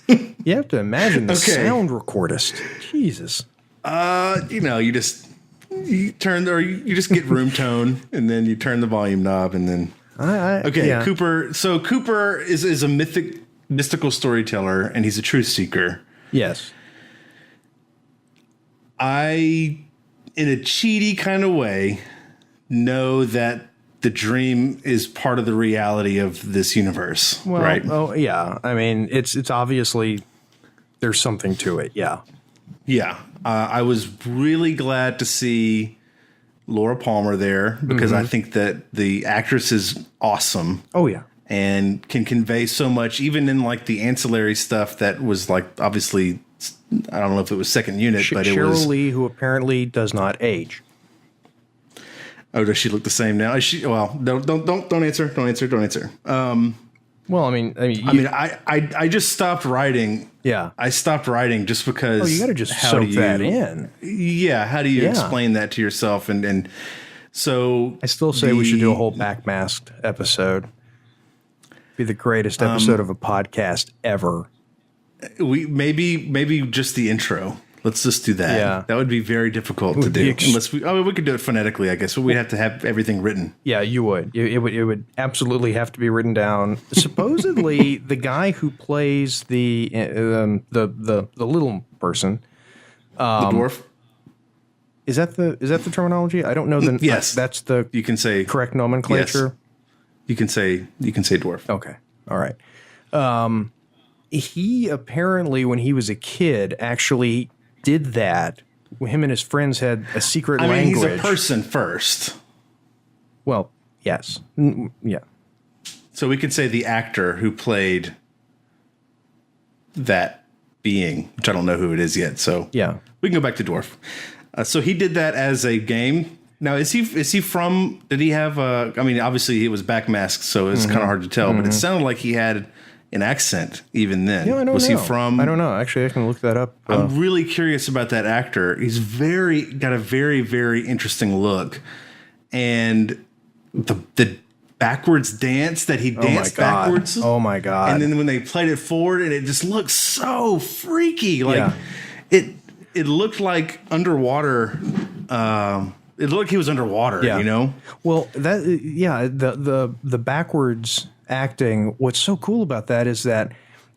You have to imagine the sound recordist. Jesus. You just get room tone, and then you turn the volume knob, and then Yeah. Cooper. So Cooper is a mystical storyteller, and he's a truth seeker. Yes. I, in a cheaty kind of way, know that the dream is part of the reality of this universe, right? Oh, yeah. I mean, it's obviously there's something to it. Yeah. Yeah. I was really glad to see Laura Palmer there, because I think that the actress is awesome. Oh, yeah. And can convey so much, even in like the ancillary stuff that was like, obviously, I don't know if it was second unit, but it was Cheryl Lee, who apparently does not age. Oh, does she look the same now? Is she? Well, don't answer. Don't answer. Well, I just stopped writing. Yeah. I stopped writing just because. Oh, you got to just soak that in. Yeah. How do you explain that to yourself? And so I still say we should do a whole backmasked episode. Be the greatest episode of a podcast ever. We maybe just the intro. Let's just do that. Yeah. That would be very difficult to do. Unless we could do it phonetically, I guess, but we'd have to have everything written. Yeah, you would. It would absolutely have to be written down. Supposedly, the guy who plays the little person, The dwarf. is that the terminology? I don't know. Yes, that's the you can say correct nomenclature. Yes. You can say dwarf. Okay, all right. He apparently, when he was a kid, actually did that. Him and his friends had a secret language. He's a person first. Well, yes. Yeah. So we could say the actor who played that being, which I don't know who it is yet. So yeah, we can go back to dwarf. So he did that as a game. Now, is he from? Did he have a? I mean, obviously he was backmasked, so it's kind of hard to tell. But it sounded like he had an accent even then. Yeah, I don't know. He from? I don't know. Actually, I can look that up. I'm really curious about that actor. He's got a very, very interesting look, and the backwards dance that he danced backwards. Oh my god! And then when they played it forward, and it just looked so freaky. Like it looked like underwater. It looked like he was underwater. Yeah. You know. Well, the backwards acting. What's so cool about that is that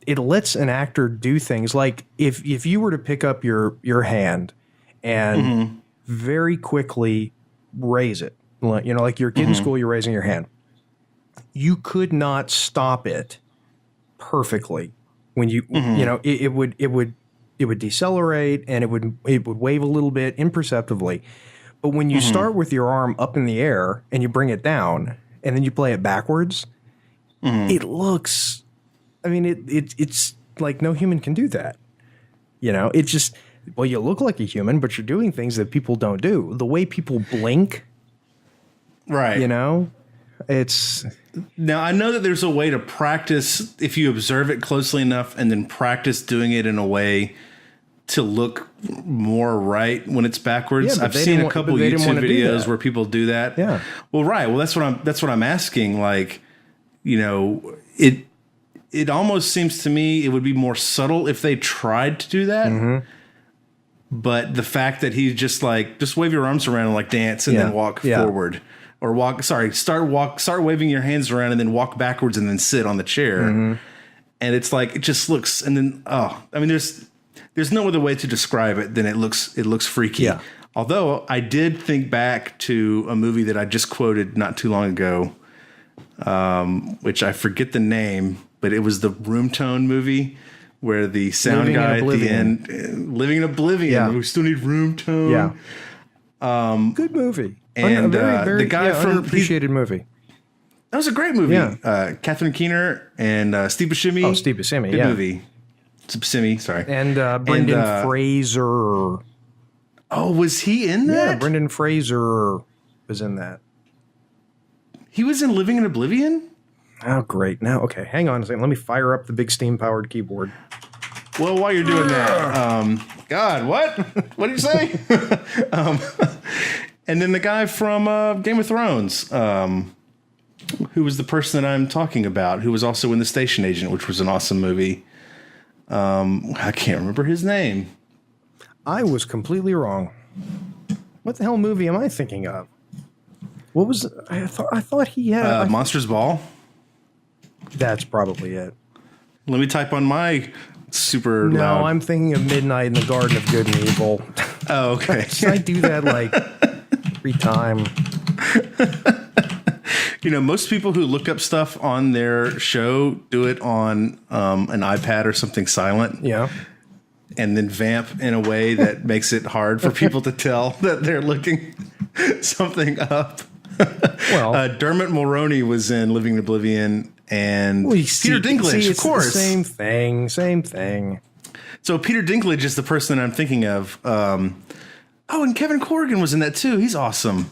it lets an actor do things like if you were to pick up your hand and very quickly raise it, like you're a kid in school, you're raising your hand. You could not stop it perfectly when it would decelerate and it would wave a little bit imperceptibly. But when you start with your arm up in the air and you bring it down and then you play it backwards, it looks, I mean, it's like no human can do that. It's just, well, you look like a human, but you're doing things that people don't do. The way people blink, right? It's. Now, I know that there's a way to practice if you observe it closely enough and then practice doing it in a way to look more right when it's backwards. I've seen a couple YouTube videos where people do that. Yeah. Well, right. Well, that's what I'm asking. Like, it almost seems to me it would be more subtle if they tried to do that. But the fact that he's just wave your arms around and like dance and then walk forward. Or start waving your hands around and then walk backwards and then sit on the chair. And it's like, it just looks, and then, there's no other way to describe it than it looks freaky. Yeah. Although I did think back to a movie that I just quoted not too long ago, which I forget the name, but it was the Room Tone movie where the sound guy at the end, Living in Oblivion, we still need room tone. Yeah. Good movie. And very, the guy from appreciated movie. That was a great movie. Yeah. Catherine Keener and Steve Buscemi. Oh, Steve Buscemi. Good movie. Buscemi, sorry. And Brendan Fraser. Oh, was he in that? Yeah, Brendan Fraser was in that. He was in Living in Oblivion? Oh, great. Now, okay, hang on a second. Let me fire up the big steam-powered keyboard. Well, while you're doing that, God, what? What did you say? And then the guy from Game of Thrones, who was the person that I'm talking about, who was also in The Station Agent, which was an awesome movie. I can't remember his name. I was completely wrong. What the hell movie am I thinking of? What was I thought he had Monsters Ball. That's probably it. Let me type on my super No, loud. I'm thinking of Midnight in the Garden of Good and Evil. Oh, okay. I do that like every time. Most people who look up stuff on their show do it on an iPad or something silent. Yeah. And then vamp in a way that makes it hard for people to tell that they're looking something up. Well, Dermot Mulroney was in Living in Oblivion, and Peter Dinklage, of course. Same thing. So Peter Dinklage is the person that I'm thinking of. And Kevin Corrigan was in that too. He's awesome.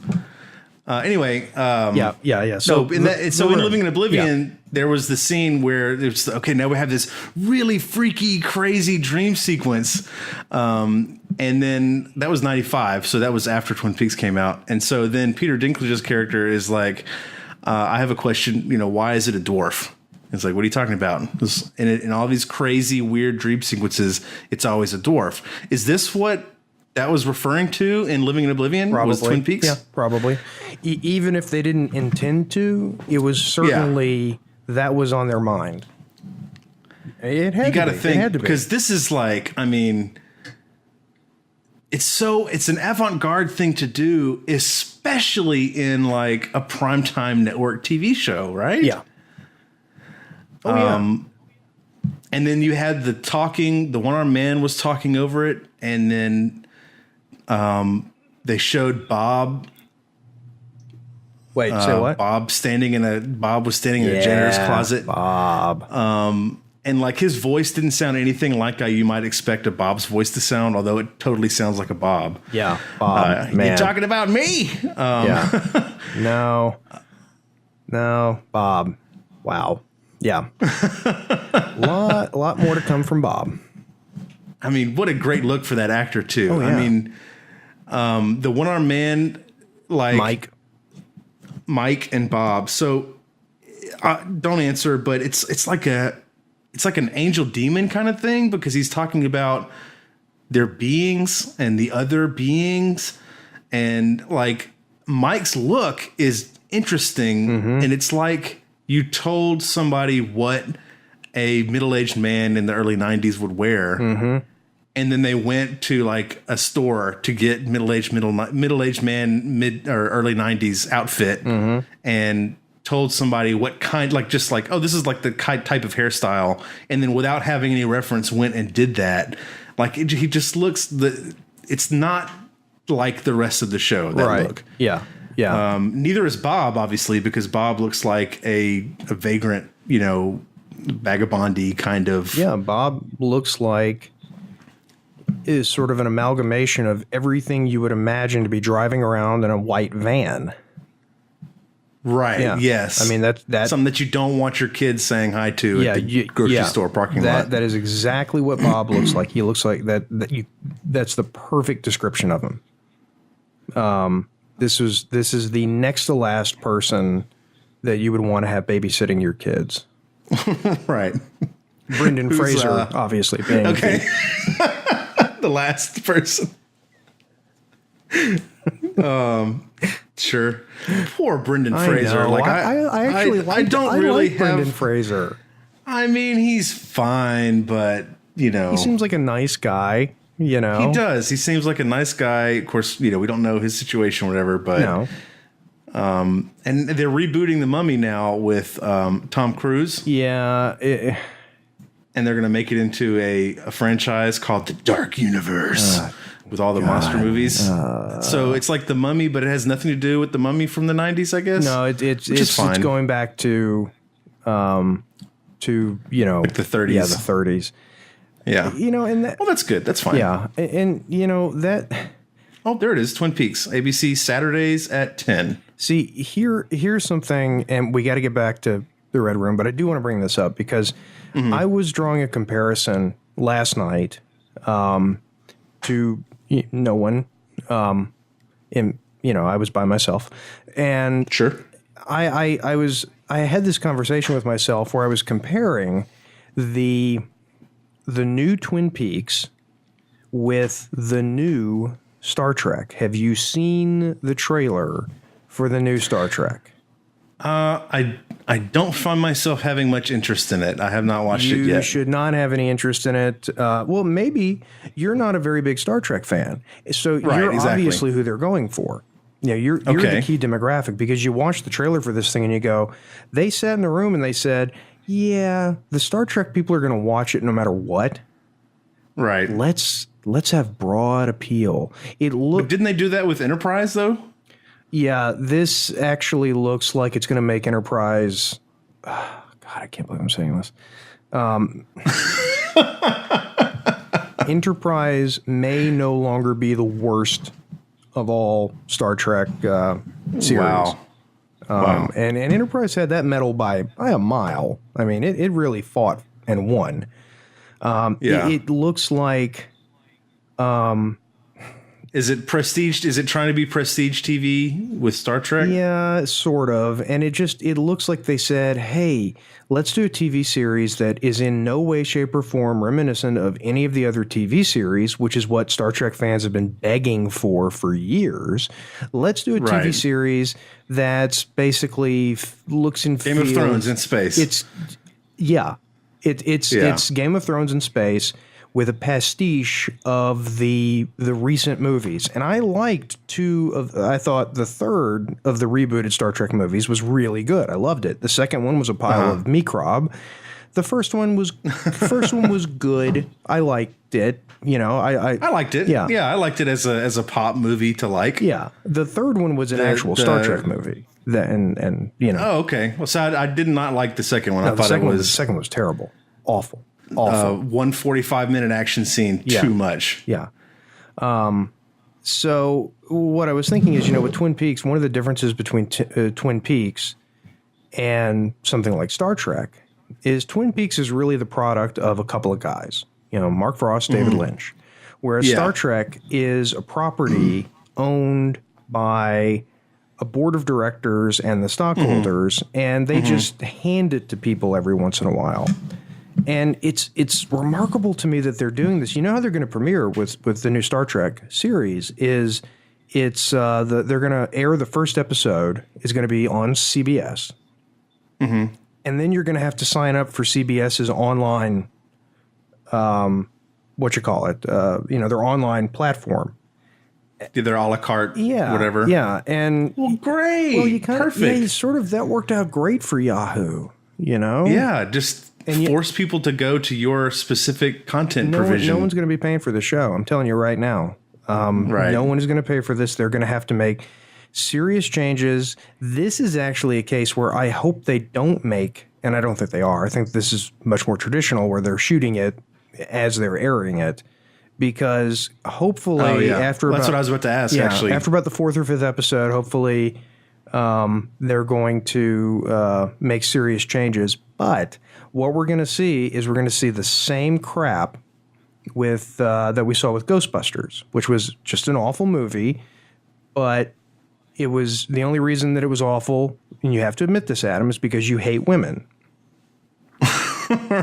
Anyway. Yeah. So in Living in Oblivion, there was the scene where there's now we have this really freaky, crazy dream sequence. And then that was 95. So that was after Twin Peaks came out. And so then Peter Dinklage's character is like, I have a question, why is it a dwarf? It's like, what are you talking about? In all these crazy, weird dream sequences, it's always a dwarf. Is this what that was referring to in Living in Oblivion? Probably. Was Twin Peaks? Yeah, probably. Even if they didn't intend to, it was certainly that was on their mind. It had you got to to think, be. because this is like, I mean, it's an avant-garde thing to do, especially in like a primetime network TV show, right? Yeah. Oh, yeah. And then you had the one-armed man was talking over it, and then they showed Bob. Wait, say what? Bob was standing in a janitor's closet. Bob. And like his voice didn't sound anything like you might expect a Bob's voice to sound, although it totally sounds like a Bob. Yeah, Bob. Man. You're talking about me. Yeah. No, Bob. Wow. Yeah. lot more to come from Bob. I mean, what a great look for that actor too. Oh, yeah. I mean, the one-armed man, like Mike and Bob. So don't answer, but it's like an angel demon kind of thing, because he's talking about their beings and the other beings, and like Mike's look is interesting, and it's like you told somebody what a middle-aged man in the early 90s would wear, and then they went to like a store to get middle-aged man mid or early 90s outfit, and told somebody what kind, like just like, oh, this is like the type of hairstyle, and then without having any reference went and did that. Like he just looks it's not like the rest of the show. That look, yeah. Neither is Bob, obviously, because Bob looks like a vagrant, vagabondy kind of. Yeah, Bob looks like is sort of an amalgamation of everything you would imagine to be driving around in a white van. Right. Yeah. Yes. I mean, that's something that you don't want your kids saying hi to at the grocery store parking lot. That is exactly what Bob looks like. He looks like that. That's the perfect description of him. This is the next to last person that you would want to have babysitting your kids. Right. Brendan Fraser, obviously. Being okay. The last person. Sure. Poor Brendan Fraser. Like I actually like Brendan Fraser. I mean, he's fine, but he seems like a nice guy. He does. He seems like a nice guy. Of course, we don't know his situation or whatever, but no. And they're rebooting The Mummy now with Tom Cruise. Yeah. And they're going to make it into a franchise called The Dark Universe. With all the monster movies. So it's like The Mummy, but it has nothing to do with The Mummy from the 90s, I guess. No, it's going back to like the 30s. Yeah, the 30s. Yeah. And that, well, that's good. That's fine. Yeah. And that. Oh, there it is. Twin Peaks. ABC Saturdays at 10. See, here's something, and we got to get back to the Red Room, but I do want to bring this up because I was drawing a comparison last night to no one. I was by myself, and sure, I had this conversation with myself where I was comparing the new Twin Peaks with the new Star Trek. Have you seen the trailer for the new Star Trek? I don't find myself having much interest in it. I have not watched it yet. You should not have any interest in it. Well, maybe you're not a very big Star Trek fan, so you're obviously who they're going for. You're the key demographic, because you watch the trailer for this thing and you go, they sat in a room and they said, yeah, the Star Trek people are going to watch it no matter what. Right. Let's have broad appeal. But didn't they do that with Enterprise though? Yeah, this actually looks like it's going to make Enterprise. God, I can't believe I'm saying this. Enterprise may no longer be the worst of all Star Trek series. Wow. And Enterprise had that medal by a mile. I mean, it really fought and won. It looks like Is it prestige? Is it trying to be prestige TV with Star Trek? Yeah, sort of. And it looks like they said, hey, let's do a TV series that is in no way, shape, or form reminiscent of any of the other TV series, which is what Star Trek fans have been begging for years. Let's do a TV series that's basically looks and Game of Thrones in space. It's Game of Thrones in space with a pastiche of the recent movies. And I liked I thought the third of the rebooted Star Trek movies was really good. I loved it. The second one was a pile of microb. The first one was good. I liked it. I liked it. Yeah. Yeah, I liked it as a pop movie to like. Yeah. The third one was an actual Star Trek movie. Oh, okay. Well, so I did not like the second one. I thought the second was terrible. Awful. 145-minute action scene, too much. Yeah. So what I was thinking is, with Twin Peaks, one of the differences between Twin Peaks and something like Star Trek is Twin Peaks is really the product of a couple of guys, Mark Frost, David Lynch, whereas Star Trek is a property owned by a board of directors and the stockholders, and they just hand it to people every once in a while. And it's remarkable to me that they're doing this. You know how they're going to premiere with the new Star Trek series is they're going to air the first episode is going to be on CBS. And then you're going to have to sign up for CBS's online, their online platform. Their a la carte, whatever. Yeah. And great. Well, Perfect. That worked out great for Yahoo, Yeah, just force people to go to your specific content provision. No one's going to be paying for the show. I'm telling you right now. No one is going to pay for this. They're going to have to make serious changes. This is actually a case where I hope they don't make, and I don't think they are. I think this is much more traditional where they're shooting it as they're airing it. Because hopefully after that's what I was about to ask, actually. After about the fourth or fifth episode, hopefully they're going to make serious changes. But what we're going to see is the same crap with that we saw with Ghostbusters, which was just an awful movie. But it was the only reason that it was awful, and you have to admit this, Adam, is because you hate women.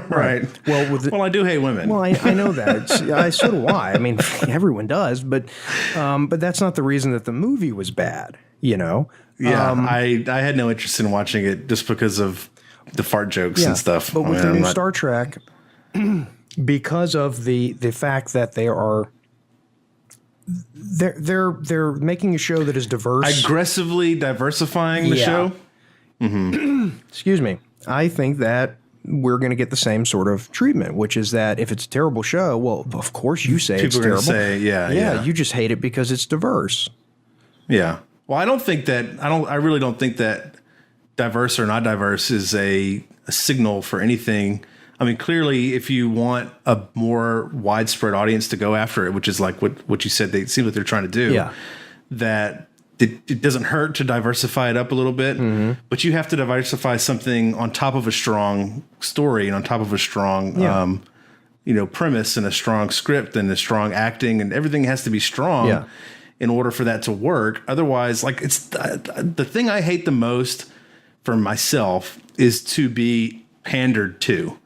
Right. Well, I do hate women. Well, I know that. So do I. I mean, everyone does, but that's not the reason that the movie was bad. Yeah, I had no interest in watching it just because of the fart jokes and stuff. But with the new Star Trek, because of the fact that they're making a show that is diverse, aggressively diversifying the show. Excuse me. I think that we're going to get the same sort of treatment, which is that if it's a terrible show, well, of course you say it's terrible. People are going to say, you just hate it because it's diverse. Yeah. Well, I really don't think that diverse or not diverse is a signal for anything. I mean, clearly, if you want a more widespread audience to go after it, which is like what you said, it seems like they're trying to do, that it doesn't hurt to diversify it up a little bit, but you have to diversify something on top of a strong story and on top of a strong, premise and a strong script and a strong acting, and everything has to be strong in order for that to work. Otherwise, like it's the thing I hate the most for myself is to be pandered to,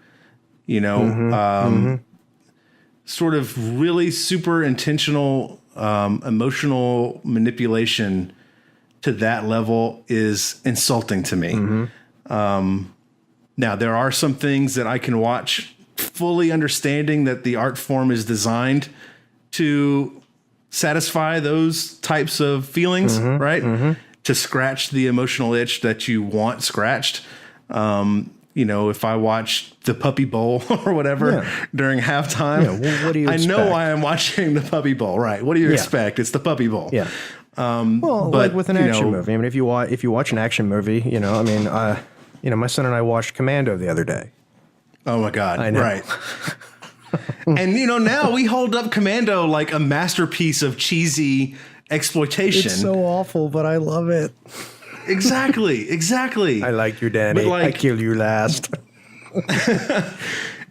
sort of really super intentional emotional manipulation to that level is insulting to me. Now, there are some things that I can watch fully understanding that the art form is designed to satisfy those types of feelings, right? To scratch the emotional itch that you want scratched. If I watch the Puppy Bowl or whatever during halftime, what do you expect? I know why I'm watching the Puppy Bowl, right? What do you expect? It's the Puppy Bowl. Yeah. But like with an action movie, I mean, if you watch an action movie, my son and I watched Commando the other day. Oh my God! I know. Right. And now we hold up Commando like a masterpiece of cheesy exploitation. It's so awful, but I love it. Exactly. I like you, Danny. I kill you last.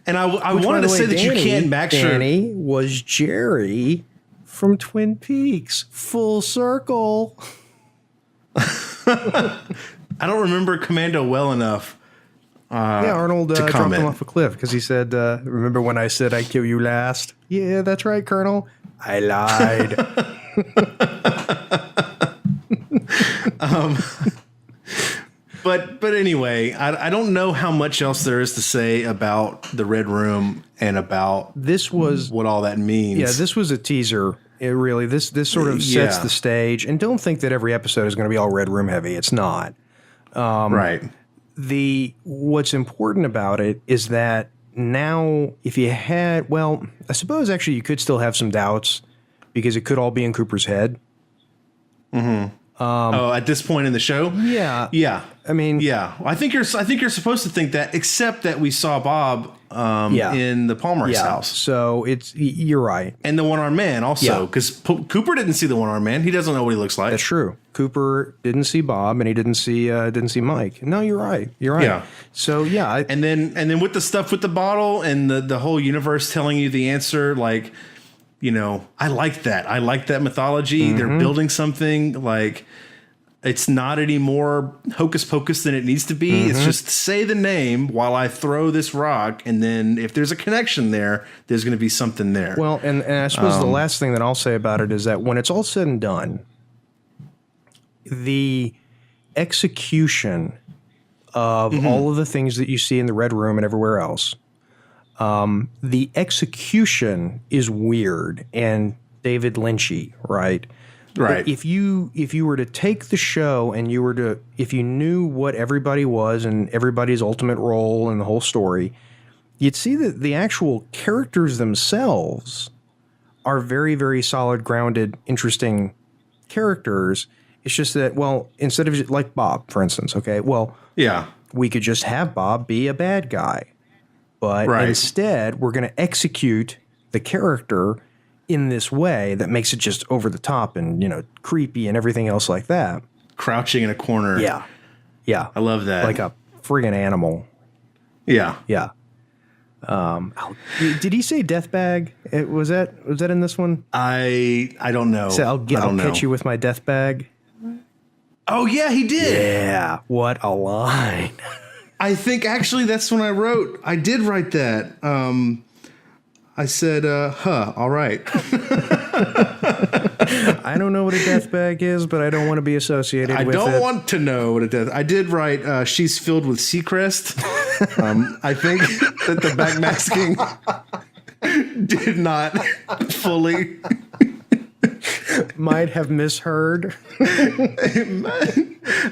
And I wanted to say that you can't backtrack. Danny was Jerry from Twin Peaks. Full circle. I don't remember Commando well enough. Arnold dropped comment. him off a cliff because he said, remember when I said I'd kill you last? Yeah, that's right, Colonel. I lied. But anyway, I don't know how much else there is to say about the Red Room and about what all that means. Yeah, this was a teaser. This sort of sets the stage. And don't think that every episode is going to be all Red Room heavy. It's not. Right. What's important about it is that now if you had, well, I suppose actually you could still have some doubts because it could all be in Cooper's head. Mm-hmm. At this point in the show? Yeah. Yeah. I mean, yeah. I think you're supposed to think that, except that we saw Bob in the Palmer's house. So you're right. And the one-armed man also, because Cooper didn't see the one-armed man. He doesn't know what he looks like. That's true. Cooper didn't see Bob, and he didn't see Mike. No, you're right. You're right. Yeah. So yeah. And then with the stuff with the bottle and the whole universe telling you the answer, like, you know, I like that. I like that mythology. Mm-hmm. They're building something like. It's not any more hocus pocus than it needs to be. Mm-hmm. It's just say the name while I throw this rock, and then if there's a connection there, there's going to be something there. Well, and I suppose the last thing that I'll say about it is that when it's all said and done, the execution of all of the things that you see in the Red Room and everywhere else, the execution is weird and David Lynchy, right? Right. But if you were to take the show and if you knew what everybody was and everybody's ultimate role in the whole story, you'd see that the actual characters themselves are very, very solid, grounded, interesting characters. It's just that, well, instead of like Bob, for instance, okay, well, yeah, we could just have Bob be a bad guy, but instead we're going to execute the character in this way that makes it just over the top and, you know, creepy and everything else like that. Crouching in a corner. Yeah. Yeah. I love that. Like a friggin' animal. Yeah. Yeah. Did he say death bag? Was that in this one? I don't know. So I'll catch you with my death bag. Oh yeah, he did. Yeah. What a line. I think actually that's when I did write that. I said, all right. I don't know what a death bag is, but I don't want to be associated with it. I don't want to know what a death... I did write, she's filled with Seacrest. I think that the backmasking did not fully... Might have misheard.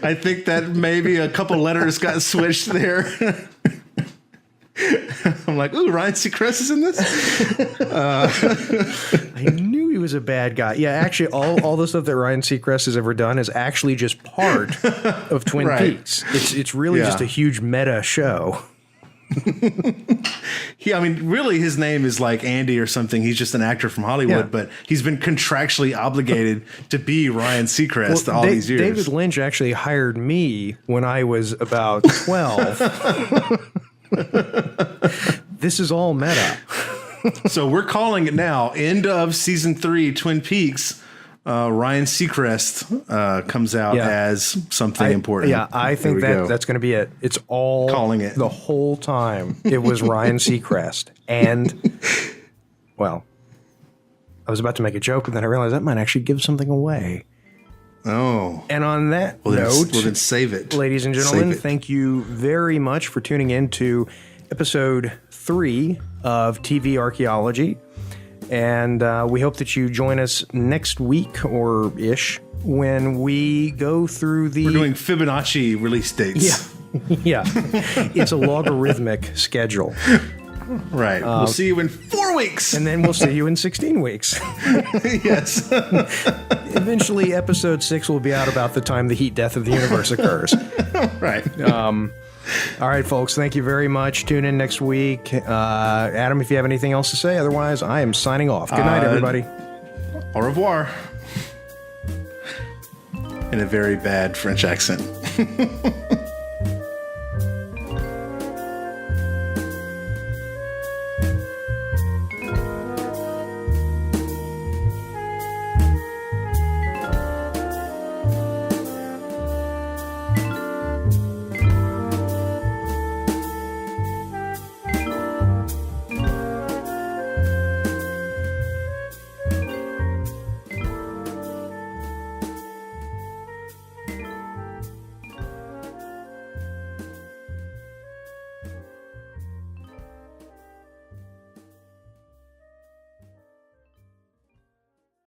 I think that maybe a couple letters got switched there. I'm like, ooh, Ryan Seacrest is in this? I knew he was a bad guy. Yeah, actually, all the stuff that Ryan Seacrest has ever done is actually just part of Twin Peaks. It's really just a huge meta show. I mean, really, his name is like Andy or something. He's just an actor from Hollywood, but he's been contractually obligated to be Ryan Seacrest all these years. David Lynch actually hired me when I was about 12. This is all meta. So we're calling it now. End of season 3, Twin Peaks. Ryan Seacrest comes out as something important. Yeah, I think that's going to be it. It's all calling it the whole time. It was Ryan Seacrest, and well, I was about to make a joke, and then I realized that might actually give something away. Oh. And on that note, then save it. Ladies and gentlemen, thank you very much for tuning in to episode 3 of TV Archaeology. And we hope that you join us next week or ish when we go through the... We're doing Fibonacci release dates. Yeah. It's a logarithmic schedule. Right. We'll see you in 4 weeks. And then we'll see you in 16 weeks. Yes. Eventually, episode 6 will be out about the time the heat death of the universe occurs. Right. All right, folks. Thank you very much. Tune in next week. Adam, if you have anything else to say, otherwise, I am signing off. Good night, everybody. Au revoir. In a very bad French accent.